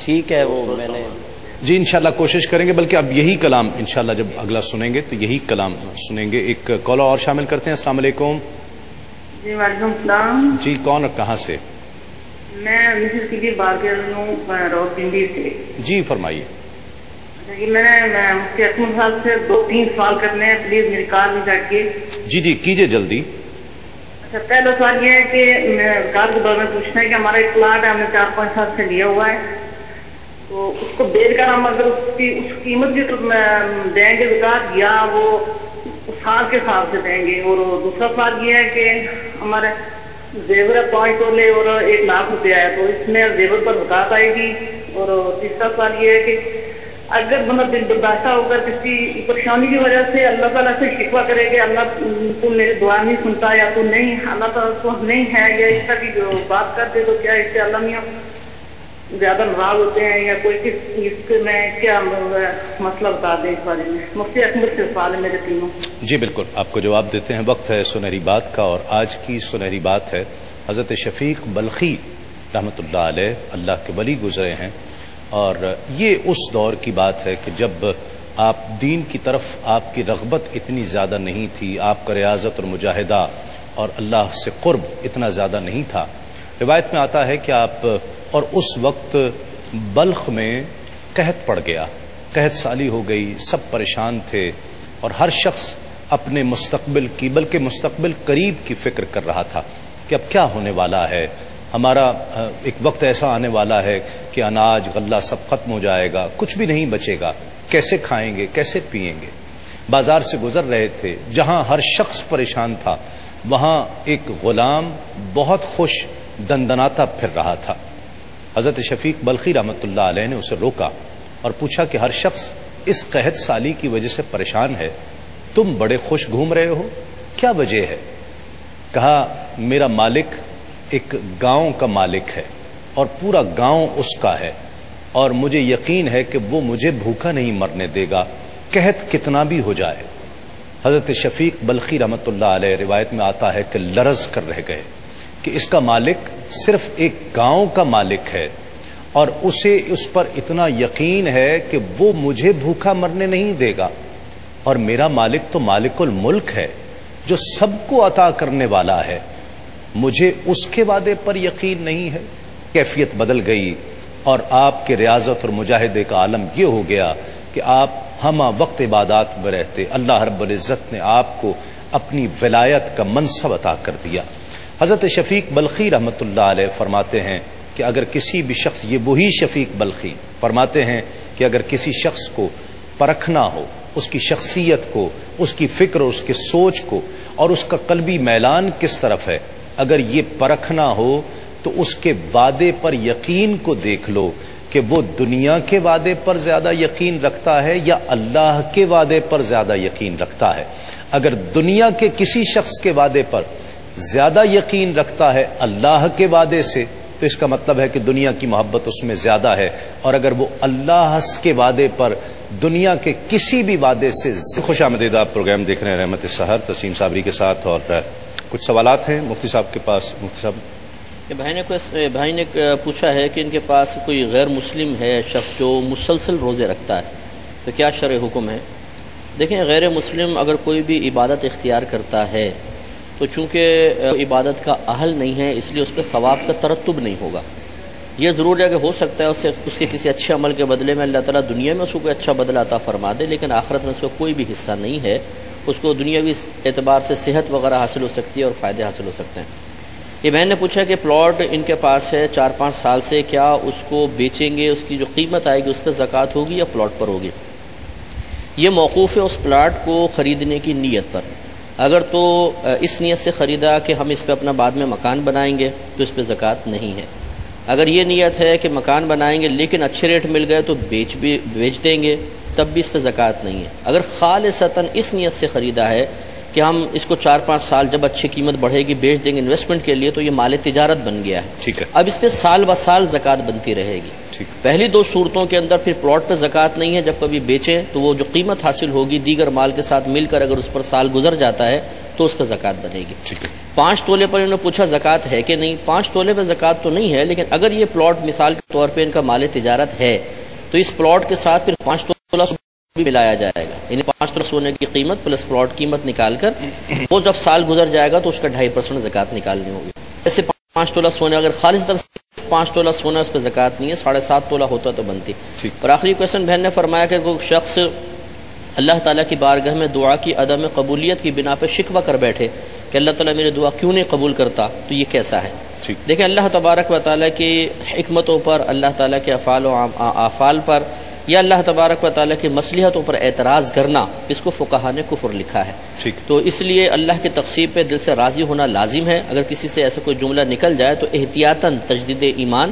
Speaker 2: ٹھیک ہے وہ میں نے
Speaker 1: جی انشاءاللہ کوشش کریں گے، بلکہ اب یہی کلام انشاءاللہ جب اگلا سنیں گے تو یہی کلام سنیں گے۔ ایک کالر اور شامل کرتے ہیں۔ السلام علیکم۔
Speaker 16: جی وعلیکم السلام۔
Speaker 1: جی کون اور کہاں سے؟
Speaker 16: میں مسز کی بات کر رہی ہوں راولپنڈی سے۔
Speaker 1: جی فرمائیے۔
Speaker 16: میں نے مفتی اکمل صاحب سے 2-3 سوال کرنے ہیں، پلیز میری کال میں کٹ کے۔
Speaker 1: جی جی کیجئے جلدی۔
Speaker 16: اچھا پہلا سوال یہ ہے کہ کال کے دور میں پوچھنا ہے کہ ہمارا ایک پلاٹ ہے، ہم نے 4-5 سال سے لیا ہوا ہے، تو اس کو بیچ کر ہم اگر اس قیمت کی دیں گے زکات یا وہ سال کے حساب سے دیں گے؟ اور دوسرا سوال یہ ہے کہ ہمارے زیور 5 تولے اور 1 لاکھ روپیہ ہے، تو اس میں زیور پر زکات آئے گی؟ اور تیسرا سوال یہ ہے کہ اگر بندہ دل برداشتہ ہو کر کسی پریشانی کی وجہ سے اللہ تعالیٰ سے شکوہ کرے کہ اللہ تو میری دعا نہیں سنتا یا تو نہیں، اللہ تعالیٰ تو نہیں ہے، یا اس طرح کی جو بات کرتے تو کیا اس سے اللہ میاں زیادہ ناراض ہوتے ہیں یا کوئی اس میں کیا مسئلہ بتا دیں اس بارے میں؟ مفتی اکمل سے سوال ہے میرے تینوں۔
Speaker 1: جی بالکل آپ کو جواب دیتے ہیں۔ وقت ہے سنہری بات کا، اور آج کی سنہری بات ہے حضرت شفیق بلخی رحمۃ اللہ علیہ، اللہ کے ولی گزرے ہیں، اور یہ اس دور کی بات ہے کہ جب آپ دین کی طرف آپ کی رغبت اتنی زیادہ نہیں تھی، آپ کا ریاضت اور مجاہدہ اور اللہ سے قرب اتنا زیادہ نہیں تھا۔ روایت میں آتا ہے کہ آپ، اور اس وقت بلخ میں قحط پڑ گیا، قحط سالی ہو گئی، سب پریشان تھے، اور ہر شخص اپنے مستقبل کی بلکہ مستقبل قریب کی فکر کر رہا تھا کہ اب کیا ہونے والا ہے، ہمارا ایک وقت ایسا آنے والا ہے کہ اناج غلہ سب ختم ہو جائے گا، کچھ بھی نہیں بچے گا، کیسے کھائیں گے، کیسے پئیں گے۔ بازار سے گزر رہے تھے، جہاں ہر شخص پریشان تھا وہاں ایک غلام بہت خوش دندناتا پھر رہا تھا۔ حضرت شفیق بلخی رحمۃ اللہ علیہ نے اسے روکا اور پوچھا کہ ہر شخص اس قحط سالی کی وجہ سے پریشان ہے، تم بڑے خوش گھوم رہے ہو، کیا وجہ ہے؟ کہا میرا مالک ایک گاؤں کا مالک ہے اور پورا گاؤں اس کا ہے، اور مجھے یقین ہے کہ وہ مجھے بھوکا نہیں مرنے دے گا، قحط کتنا بھی ہو جائے۔ حضرت شفیق بلخی رحمۃ اللہ علیہ روایت میں آتا ہے کہ لرز کر رہ گئے کہ اس کا مالک صرف ایک گاؤں کا مالک ہے، اور اسے اس پر اتنا یقین ہے کہ وہ مجھے بھوکا مرنے نہیں دے گا، اور میرا مالک تو مالک الملک ہے جو سب کو عطا کرنے والا ہے، مجھے اس کے وعدے پر یقین نہیں ہے۔ کیفیت بدل گئی، اور آپ کے ریاضت اور مجاہدے کا عالم یہ ہو گیا کہ آپ ہمہ وقت عبادات میں رہتے، اللہ رب العزت نے آپ کو اپنی ولایت کا منصب عطا کر دیا۔ حضرت شفیق بلخی رحمۃ اللہ علیہ فرماتے ہیں کہ اگر کسی بھی شخص، یہ وہی شفیق بلخی فرماتے ہیں کہ اگر کسی شخص کو پرکھنا ہو، اس کی شخصیت کو، اس کی فکر، اس کی سوچ کو، اور اس کا قلبی میلان کس طرف ہے، اگر یہ پرکھنا ہو تو اس کے وعدے پر یقین کو دیکھ لو کہ وہ دنیا کے وعدے پر زیادہ یقین رکھتا ہے یا اللہ کے وعدے پر زیادہ یقین رکھتا ہے۔ اگر دنیا کے کسی شخص کے وعدے پر زیادہ یقین رکھتا ہے اللہ کے وعدے سے، تو اس کا مطلب ہے کہ دنیا کی محبت اس میں زیادہ ہے، اور اگر وہ اللہ کے وعدے پر دنیا کے کسی بھی وعدے سے۔ خوش آمدید، آپ پروگرام دیکھ رہے ہیں رحمت سحر تسیم صابری کے ساتھ، اور کچھ سوالات ہیں مفتی صاحب کے پاس۔ مفتی صاحب،
Speaker 3: بھائی نے پوچھا ہے کہ ان کے پاس کوئی غیر مسلم ہے شخص جو مسلسل روزے رکھتا ہے، تو کیا شرع حکم ہے؟ دیکھیں، غیر مسلم اگر کوئی بھی عبادت اختیار کرتا ہے تو چونکہ عبادت کا اہل نہیں ہے، اس لیے اس پہ ثواب کا ترتب نہیں ہوگا۔ یہ ضرور ہے کہ ہو سکتا ہے اس کے کسی اچھے عمل کے بدلے میں اللہ تعالیٰ دنیا میں اس کو کوئی اچھا بدلہ عطا فرما دے، لیکن آخرت میں اس کا کوئی بھی حصہ نہیں ہے، اس کو دنیاوی اعتبار سے صحت وغیرہ حاصل ہو سکتی ہے اور فائدے حاصل ہو سکتے ہیں۔ یہ بہن نے پوچھا کہ پلاٹ ان کے پاس ہے 4-5 سال سے، کیا اس کو بیچیں گے، اس کی جو قیمت آئے گی اس پہ زکوٰۃ ہوگی یا پلاٹ پر ہوگی؟ یہ موقوف ہے اس پلاٹ کو خریدنے کی نیت پر۔ اگر تو اس نیت سے خریدا کہ ہم اس پہ اپنا بعد میں مکان بنائیں گے تو اس پہ زکوٰۃ نہیں ہے۔ اگر یہ نیت ہے کہ مکان بنائیں گے لیکن اچھے ریٹ مل گئے تو بیچ دیں گے، تب بھی اس پہ زکوٰۃ نہیں ہے۔ اگر خالصتاً اس نیت سے خریدا ہے کہ ہم اس کو 4-5 سال جب اچھی قیمت بڑھے گی بیچ دیں گے انویسٹمنٹ کے لیے، تو یہ مال تجارت بن گیا ہے،
Speaker 1: ٹھیک ہے۔
Speaker 3: اب اس پہ سال بہ سال زکوٰۃ بنتی رہے گی۔ پہلی 2 صورتوں کے اندر پھر پلاٹ پہ زکوٰۃ نہیں ہے، جب کبھی بیچیں تو وہ جو قیمت حاصل ہوگی دیگر مال کے ساتھ مل کر اگر اس پر سال گزر جاتا ہے تو اس پر زکوٰۃ بنے گی۔ 5 تولے پر انہوں نے پوچھا زکوٰۃ ہے کہ نہیں، 5 تولے پر زکوٰۃ تو نہیں ہے، لیکن اگر یہ پلاٹ مثال کے طور پہ ان کا مال تجارت ہے تو اس پلاٹ کے ساتھ پھر 5 تولہ بھی ملایا جائے گا، یعنی 5 تولہ سونے کی قیمت پلس پلاٹ قیمت نکال کر وہ جب سال گزر جائے گا تو اس کا 2.5% زکوٰۃ نکالنی ہوگی۔ ایسے 5 تولہ سونے اگر خالص طرح 5 تولہ سونا اس پہ زکوٰۃ نہیں ہے، 7.5 تولہ ہوتا تو بنتی۔ اور آخری کویشچن بہن نے فرمایا کہ کوئی شخص اللہ تعالیٰ کی بارگاہ میں دعا کی عدم قبولیت کی بنا پہ شکوہ کر بیٹھے کہ اللہ تعالیٰ میری دعا کیوں نہیں قبول کرتا، تو یہ کیسا ہے؟ دیکھیں اللہ تبارک و تعالیٰ کی حکمتوں پر، اللہ تعالیٰ کے افعال و افعال پر یا اللہ تبارک و تعالیٰ کی مصلحتوں پر اعتراض کرنا، اس کو فقہا نے کفر لکھا ہے۔ تو اس لیے اللہ کی تقسیم پہ دل سے راضی ہونا لازم ہے۔ اگر کسی سے ایسا کوئی جملہ نکل جائے تو احتیاطاً تجدید ایمان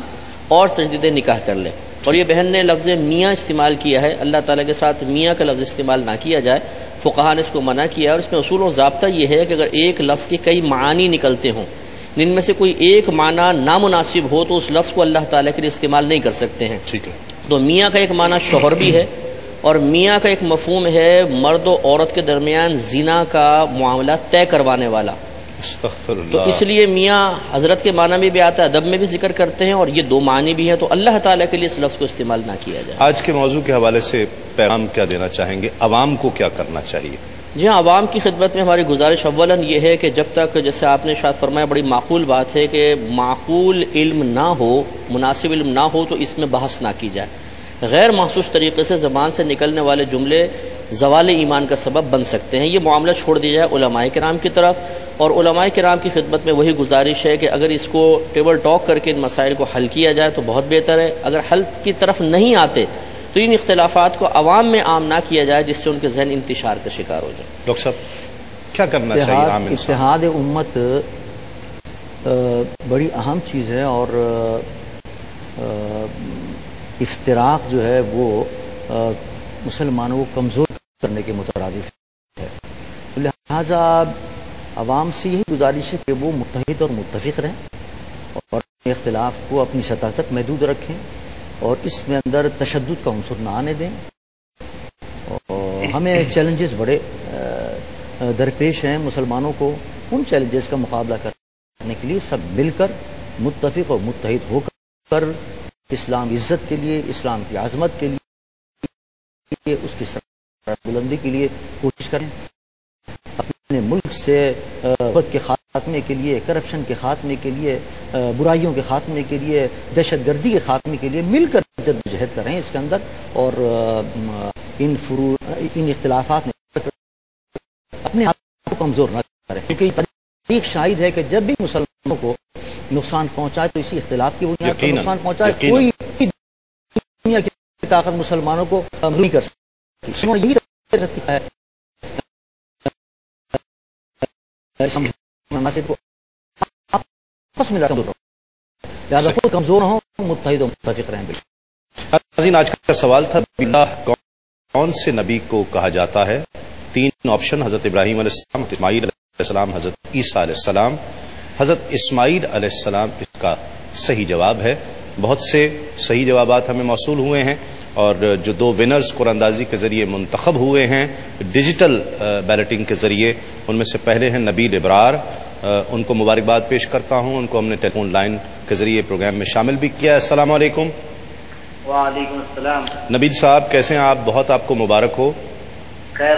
Speaker 3: اور تجدید نکاح کر لے۔ اور یہ بہن نے لفظ میاں استعمال کیا ہے، اللہ تعالیٰ کے ساتھ میاں کا لفظ استعمال نہ کیا جائے، فقہا نے اس کو منع کیا، اور اس میں اصول و ضابطہ یہ ہے کہ اگر ایک لفظ کے کئی معانی نکلتے ہوں، ان میں سے کوئی ایک معنی نامناسب ہو تو اس لفظ کو اللہ تعالیٰ کے لیے استعمال نہیں کر سکتے ہیں۔ تو میاں کا ایک معنی شوہر بھی ہے، اور میاں کا ایک مفہوم ہے مرد و عورت کے درمیان زنا کا معاملہ طے کروانے والا۔ تو اس لیے میاں حضرت کے معنی میں بھی آتا ہے، ادب میں بھی ذکر کرتے ہیں، اور یہ 2 معنی بھی ہیں، تو اللہ تعالیٰ کے لیے اس لفظ کو استعمال نہ کیا جائے۔
Speaker 1: آج کے موضوع کے حوالے سے پیغام کیا دینا چاہیں گے؟ عوام کو کیا کرنا چاہیے؟
Speaker 3: جی ہاں، عوام کی خدمت میں ہماری گزارش اولاً یہ ہے کہ جب تک، جیسے آپ نے شاید فرمایا، بڑی معقول بات ہے کہ معقول علم نہ ہو، مناسب علم نہ ہو تو اس میں بحث نہ کی جائے۔ غیر محسوس طریقے سے زبان سے نکلنے والے جملے زوال ایمان کا سبب بن سکتے ہیں، یہ معاملہ چھوڑ دیا جائے علماء کرام کی طرف۔ اور علماء کرام کی خدمت میں وہی گزارش ہے کہ اگر اس کو ٹیبل ٹاک کر کے ان مسائل کو حل کیا جائے تو بہت بہتر ہے۔ اگر حل کی طرف نہیں آتے تو ان اختلافات کو عوام میں عام نہ کیا جائے، جس سے ان کے ذہن انتشار کا شکار ہو جائے۔
Speaker 1: ڈاکٹر صاحب کیا کرنا چاہیے عام انسان؟
Speaker 6: اتحاد امت بڑی اہم چیز ہے، اور افتراق جو ہے وہ مسلمانوں کو کمزور کرنے کے مترادف ہے۔ تو لہٰذا عوام سے یہی گزارش ہے کہ وہ متحد اور متفق رہیں اور اختلاف کو اپنی سطح تک محدود رکھیں، اور اس میں اندر تشدد کا عنصر نہ آنے دیں۔ اور ہمیں چیلنجز بڑے درپیش ہیں مسلمانوں کو، ان چیلنجز کا مقابلہ کرنے کے لیے سب مل کر متفق اور متحد ہو کر اسلام عزت کے لیے، اسلام کی عظمت کے لیے، اس کی بلندی کے لیے کوشش کریں۔ اپنے ملک سے غربت کے خاتمے کے لیے، کرپشن کے خاتمے کے لیے، برائیوں کے خاتمے کے لیے، دہشت گردی کے خاتمے کے لیے مل کر جدوجہد کریں اس کے اندر، اور ان اختلافات میں اپنے آپ کو کمزور نہ کریں، کیونکہ یہ تاریخ شاہد ہے کہ جب بھی مسلمانوں کو نقصان پہنچائے تو اسی اختلاف کی بنیاد پر نقصان پہنچائے، کوئی دنیا کی طاقت مسلمانوں کو نہیں کر سکتی۔ یہی ہے لہٰذا کوئی کمزور ہوں، متحد و متفق رہیں۔
Speaker 1: ناظرین، آج کا سوال تھا اللہ کون سے نبی کو کہا جاتا ہے؟ 3 آپشن: حضرت ابراہیم علیہ السلام، حضرت اسماعیل علیہ السلام، حضرت عیسیٰ علیہ السلام۔ حضرت اسماعیل علیہ السلام اس کا صحیح جواب ہے۔ بہت سے صحیح جوابات ہمیں موصول ہوئے ہیں، اور جو 2 ونرز قرآن اندازی کے ذریعے منتخب ہوئے ہیں ڈیجیٹل بیلٹنگ کے ذریعے، ان میں سے پہلے ہیں نبیل ابرار، ان کو مبارکباد پیش کرتا ہوں، ان کو ہم نے ٹیلی فون لائن کے ذریعے پروگرام میں شامل بھی کیا ہے۔ السلام علیکم۔
Speaker 10: وعلیکم السلام۔
Speaker 1: نبیل صاحب کیسے ہیں آپ؟ بہت آپ کو مبارک ہو۔
Speaker 10: خیر،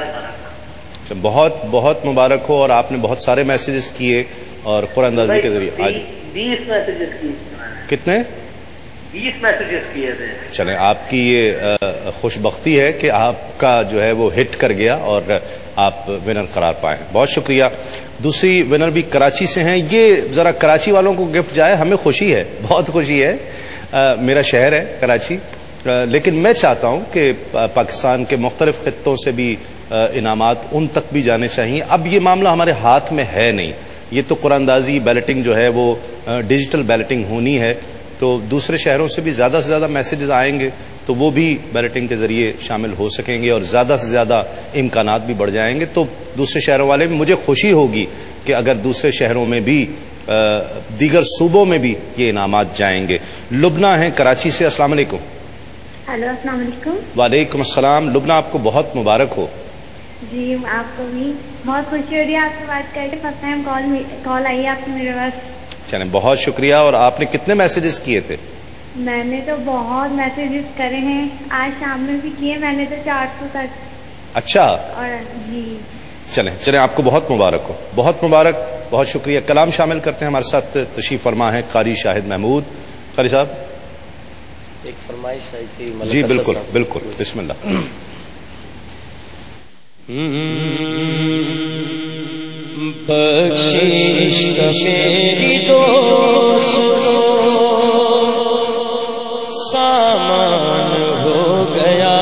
Speaker 1: بہت بہت مبارک ہو، اور آپ نے بہت سارے میسیجز کیے اور قرآن اندازی کے ذریعے آج
Speaker 10: 20 میسیجز کیے۔
Speaker 1: کتنے؟
Speaker 10: 20 میسیجز کیے تھے۔
Speaker 1: چلیں، آپ کی یہ خوش بختی ہے کہ آپ کا جو ہے وہ ہٹ کر گیا اور آپ ونر قرار پائے ہیں، بہت شکریہ۔ دوسری ونر بھی کراچی سے ہیں، یہ ذرا کراچی والوں کو گفٹ جائے، ہمیں خوشی ہے، بہت خوشی ہے، میرا شہر ہے کراچی، لیکن میں چاہتا ہوں کہ پاکستان کے مختلف خطوں سے بھی انعامات ان تک بھی جانے چاہیے۔ اب یہ معاملہ ہمارے ہاتھ میں ہے نہیں، یہ تو قرآن اندازی بیلٹنگ جو ہے وہ ڈیجیٹل بیلٹنگ ہونی ہے، تو دوسرے شہروں سے بھی زیادہ سے زیادہ میسیجز آئیں گے تو وہ بھی بیلٹنگ کے ذریعے شامل ہو سکیں گے، اور زیادہ سے زیادہ امکانات بھی بڑھ جائیں گے، تو دوسرے شہروں والے بھی، مجھے خوشی ہوگی کہ اگر دوسرے شہروں میں بھی، دیگر صوبوں میں بھی یہ انعامات جائیں گے۔ لبنہ ہیں کراچی سے، السلام علیکم۔
Speaker 5: ہیلو، السلام علیکم۔
Speaker 1: وعلیکم السلام۔ لبنہ، آپ کو بہت مبارک ہو۔
Speaker 17: جی آپ کو بھی بہت خوشی ہو رہی ہے آپ سے بات کر کے. فرسٹ ٹائم کال آئی ہے آپ کو میرے پاس.
Speaker 1: چلیں بہت شکریہ. اور آپ نے کتنے میسیجز کیے تھے؟
Speaker 17: میں نے تو بہت میسیجز کرے ہیں, آج شام میں بھی کیے میں نے تو 400 تک.
Speaker 1: اچھا
Speaker 17: اور جی
Speaker 1: چلیں آپ کو بہت مبارک ہو, بہت مبارک. بہت شکریہ. کلام شامل کرتے ہیں. ہمارے ساتھ تشریف فرما ہے قاری شاہد محمود. قاری صاحب
Speaker 2: ایک فرمائش آئی تھی.
Speaker 1: جی بالکل بالکل, بسم اللہ.
Speaker 11: بخشش کا میری دوستو سامان ہو گیا,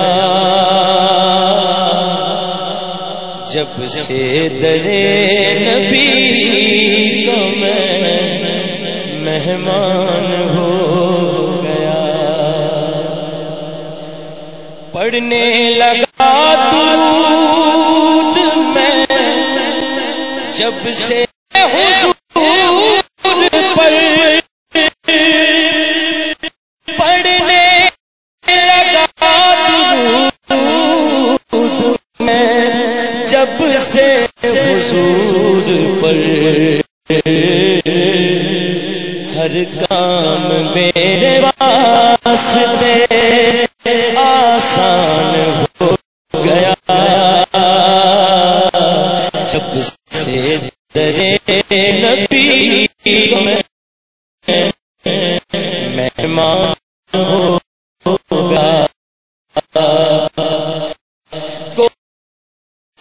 Speaker 11: جب سے درے نبی کا میں مہمان ہو گیا. پڑھنے لگا درود میں جب سے حضور پر, پڑھنے لگا درود میں جب سے حضور پر, ہر کام میرے واسطے آسان ہو گیا, جب سے درے نبی میں مہمان ہوگا.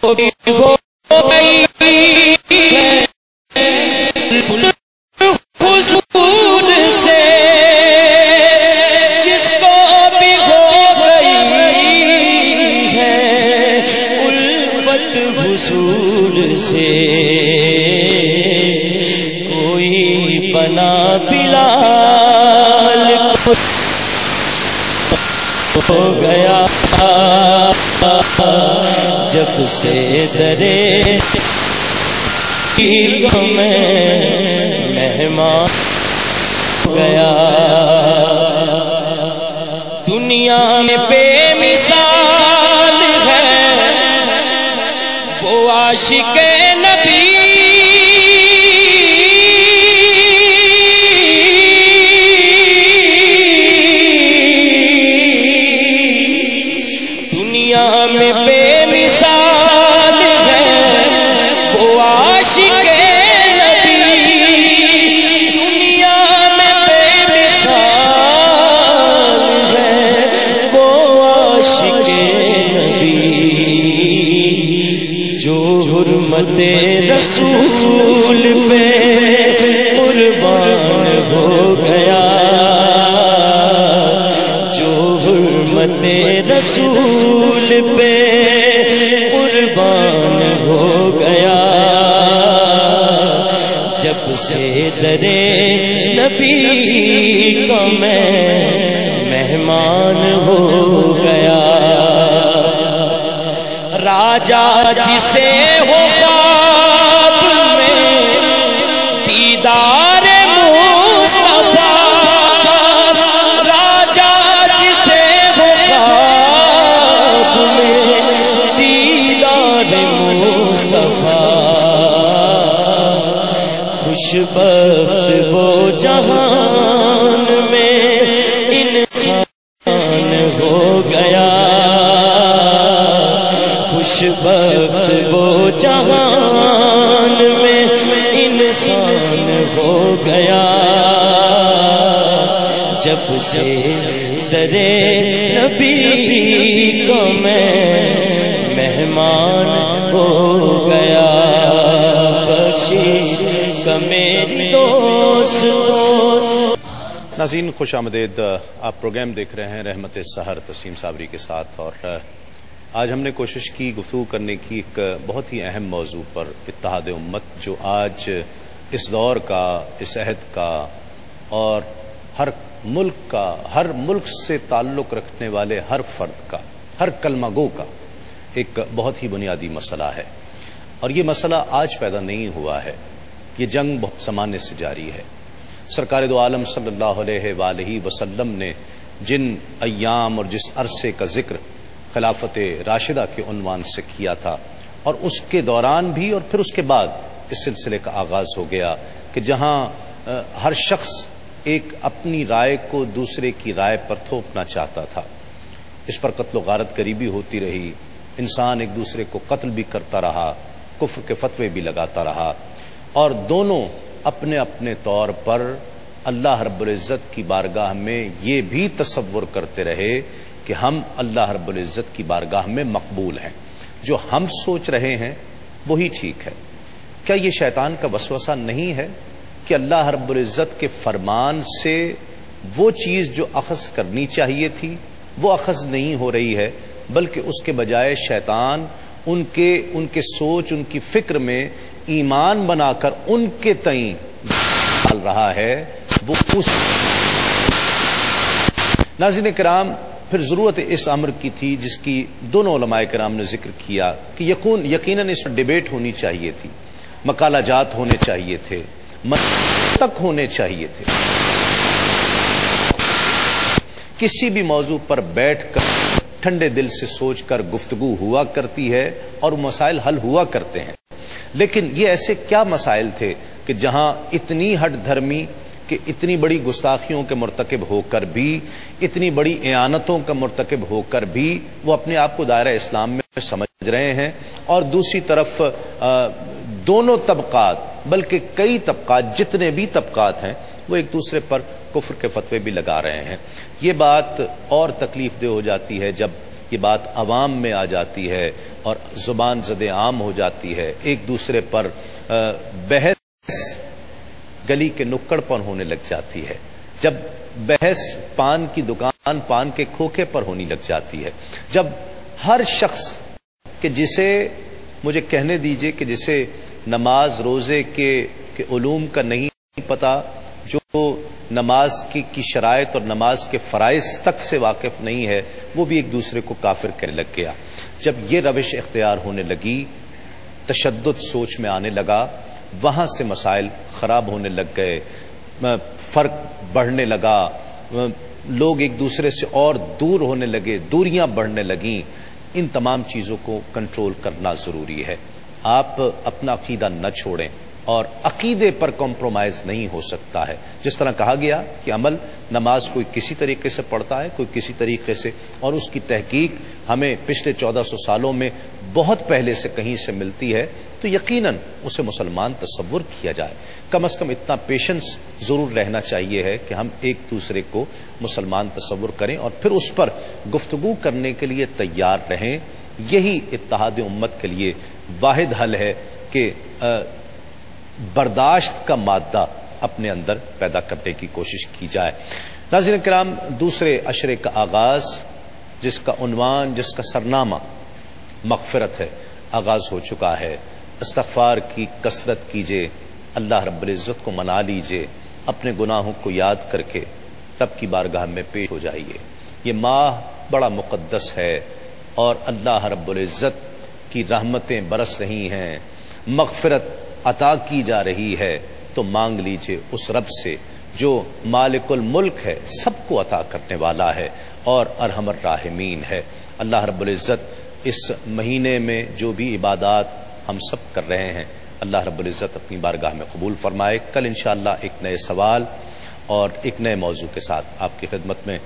Speaker 11: کوئی ہو گئی حضور سے, جس کو بھی ہو گئی ہے الفت حضور سے. کوئی بنا بلال ہو گیا, جب سے درے میں مہمان ہو گیا. دنیا میں بے مثال ہے وہ عاشق نبی, دنیا میں بے مثال ہے وہ عاشق نبی, دنیا میں بے مثال ہے وہ عاشق نبی, جو حرمت رسول پہ قربان ہو گیا, جو حرمت رسول پہ قربان ہو گیا, جب سے درے نبی کا میں مہمان ہو گیا. راجا جسے ہو خواب میں دیدار مصطفیٰ, راجا جسے ہو خواب میں دیدار مصطفیٰ, خوشبخت وہ جہان میں انسان ہو گیا, خوشبخت وہ جہان میں انسان ہو گیا, جب سے درے نبی کو میں مہمان ہو گیا. بخشش کا میری دوست.
Speaker 1: ناظرین خوش آمدید. آپ پروگرام دیکھ رہے ہیں رحمت سحر تسلیم صابری کے ساتھ, اور آج ہم نے کوشش کی گفتگو کرنے کی ایک بہت ہی اہم موضوع پر, اتحاد امت, جو آج اس دور کا, اس عہد کا اور ہر ملک کا, ہر ملک سے تعلق رکھنے والے ہر فرد کا, ہر کلمہ گو کا ایک بہت ہی بنیادی مسئلہ ہے. اور یہ مسئلہ آج پیدا نہیں ہوا ہے, یہ جنگ بہت زمانے سے جاری ہے. سرکار دو عالم صلی اللہ علیہ وآلہ وسلم نے جن ایام اور جس عرصے کا ذکر خلافت راشدہ کے عنوان سے کیا تھا, اور اس کے دوران بھی اور پھر اس کے بعد اس سلسلے کا آغاز ہو گیا کہ جہاں ہر شخص ایک اپنی رائے کو دوسرے کی رائے پر تھوپنا چاہتا تھا، اس پر قتل و غارت قریبی ہوتی رہی، انسان ایک دوسرے کو قتل بھی کرتا رہا، کفر کے فتوے بھی لگاتا رہا، اور دونوں اپنے اپنے طور پر اللہ رب العزت کی بارگاہ میں یہ بھی تصور کرتے رہے کہ ہم اللہ رب العزت کی بارگاہ میں مقبول ہیں، جو ہم سوچ رہے ہیں وہی ٹھیک ہے۔ کیا یہ شیطان کا وسوسہ نہیں ہے کہ اللہ رب العزت کے فرمان سے وہ چیز جو اخذ کرنی چاہیے تھی وہ اخذ نہیں ہو رہی ہے، بلکہ اس کے بجائے شیطان ان کے سوچ، ان کی فکر میں ایمان بنا کر ان کے تئیں ڈال رہا ہے وہ اس۔ ناظرین کرام، پھر ضرورت اس امر کی تھی جس کی دونوں علماء کرام نے ذکر کیا کہ یقیناً اس پر ڈیبیٹ ہونی چاہیے تھی، مقالہ جات ہونے چاہیے تھے، تک ہونے چاہیے تھے، کسی بھی موضوع پر بیٹھ کر ٹھنڈے دل سے سوچ کر گفتگو ہوا کرتی ہے اور مسائل حل ہوا کرتے ہیں۔ لیکن یہ ایسے کیا مسائل تھے کہ جہاں اتنی ہٹ دھرمی کہ اتنی بڑی گستاخیوں کے مرتکب ہو کر بھی، اتنی بڑی اعانتوں کا مرتکب ہو کر بھی وہ اپنے آپ کو دائرہ اسلام میں سمجھ رہے ہیں، اور دوسری طرف دونوں طبقات بلکہ کئی طبقات، جتنے بھی طبقات ہیں، وہ ایک دوسرے پر کفر کے فتوے بھی لگا رہے ہیں۔ یہ بات اور تکلیف دہ ہو جاتی ہے جب یہ بات عوام میں آ جاتی ہے اور زبان زد عام ہو جاتی ہے، ایک دوسرے پر بحث گلی کے نکڑ پر ہونے لگ جاتی ہے، جب بحث پان کی دکان، پان کے کھوکھے پر ہونی لگ جاتی ہے، جب ہر شخص کہ جسے مجھے کہنے دیجئے کہ جسے نماز روزے کے علوم کا نہیں پتا، جو نماز کی شرائط اور نماز کے فرائض تک سے واقف نہیں ہے، وہ بھی ایک دوسرے کو کافر کہنے لگ گیا۔ جب یہ روش اختیار ہونے لگی، تشدد سوچ میں آنے لگا، وہاں سے مسائل خراب ہونے لگ گئے، فرق بڑھنے لگا، لوگ ایک دوسرے سے اور دور ہونے لگے، دوریاں بڑھنے لگیں۔ ان تمام چیزوں کو کنٹرول کرنا ضروری ہے۔ آپ اپنا عقیدہ نہ چھوڑیں، اور عقیدے پر کمپرومائز نہیں ہو سکتا ہے۔ جس طرح کہا گیا کہ عمل نماز کوئی کسی طریقے سے پڑھتا ہے، کوئی کسی طریقے سے، اور اس کی تحقیق ہمیں پچھلے 1400 سالوں میں بہت پہلے سے کہیں سے ملتی ہے، تو یقیناً اسے مسلمان تصور کیا جائے۔ کم از کم اتنا پیشنس ضرور رہنا چاہیے ہے کہ ہم ایک دوسرے کو مسلمان تصور کریں اور پھر اس پر گفتگو کرنے کے لیے تیار رہیں۔ یہی اتحاد امت کے لیے واحد حل ہے کہ برداشت کا مادہ اپنے اندر پیدا کرنے کی کوشش کی جائے۔ ناظرین کرام، دوسرے عشرے کا آغاز، جس کا عنوان، جس کا سرنامہ مغفرت ہے، آغاز ہو چکا ہے۔ استغفار کی کثرت کیجئے، اللہ رب العزت کو منا لیجئے، اپنے گناہوں کو یاد کر کے رب کی بارگاہ میں پیش ہو جائیے۔ یہ ماہ بڑا مقدس ہے اور اللہ رب العزت کی رحمتیں برس رہی ہیں، مغفرت عطا کی جا رہی ہے، تو مانگ لیجئے اس رب سے جو مالک الملک ہے، سب کو عطا کرنے والا ہے اور ارحم الراحمین ہے۔ اللہ رب العزت اس مہینے میں جو بھی عبادات ہم سب کر رہے ہیں، اللہ رب العزت اپنی بارگاہ میں قبول فرمائے۔ کل انشاءاللہ ایک نئے سوال اور ایک نئے موضوع کے ساتھ آپ کی خدمت میں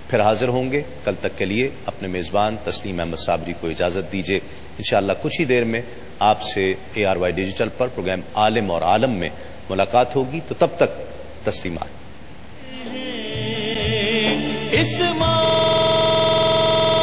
Speaker 1: پھر حاضر ہوں گے۔ کل تک کے لیے اپنے میزبان تسلیم احمد صابری کو اجازت دیجیے۔ انشاءاللہ کچھ ہی دیر میں آپ سے ARY ڈیجیٹل پر پروگرام عالم اور عالم میں ملاقات ہوگی، تو تب تک تسلیمات۔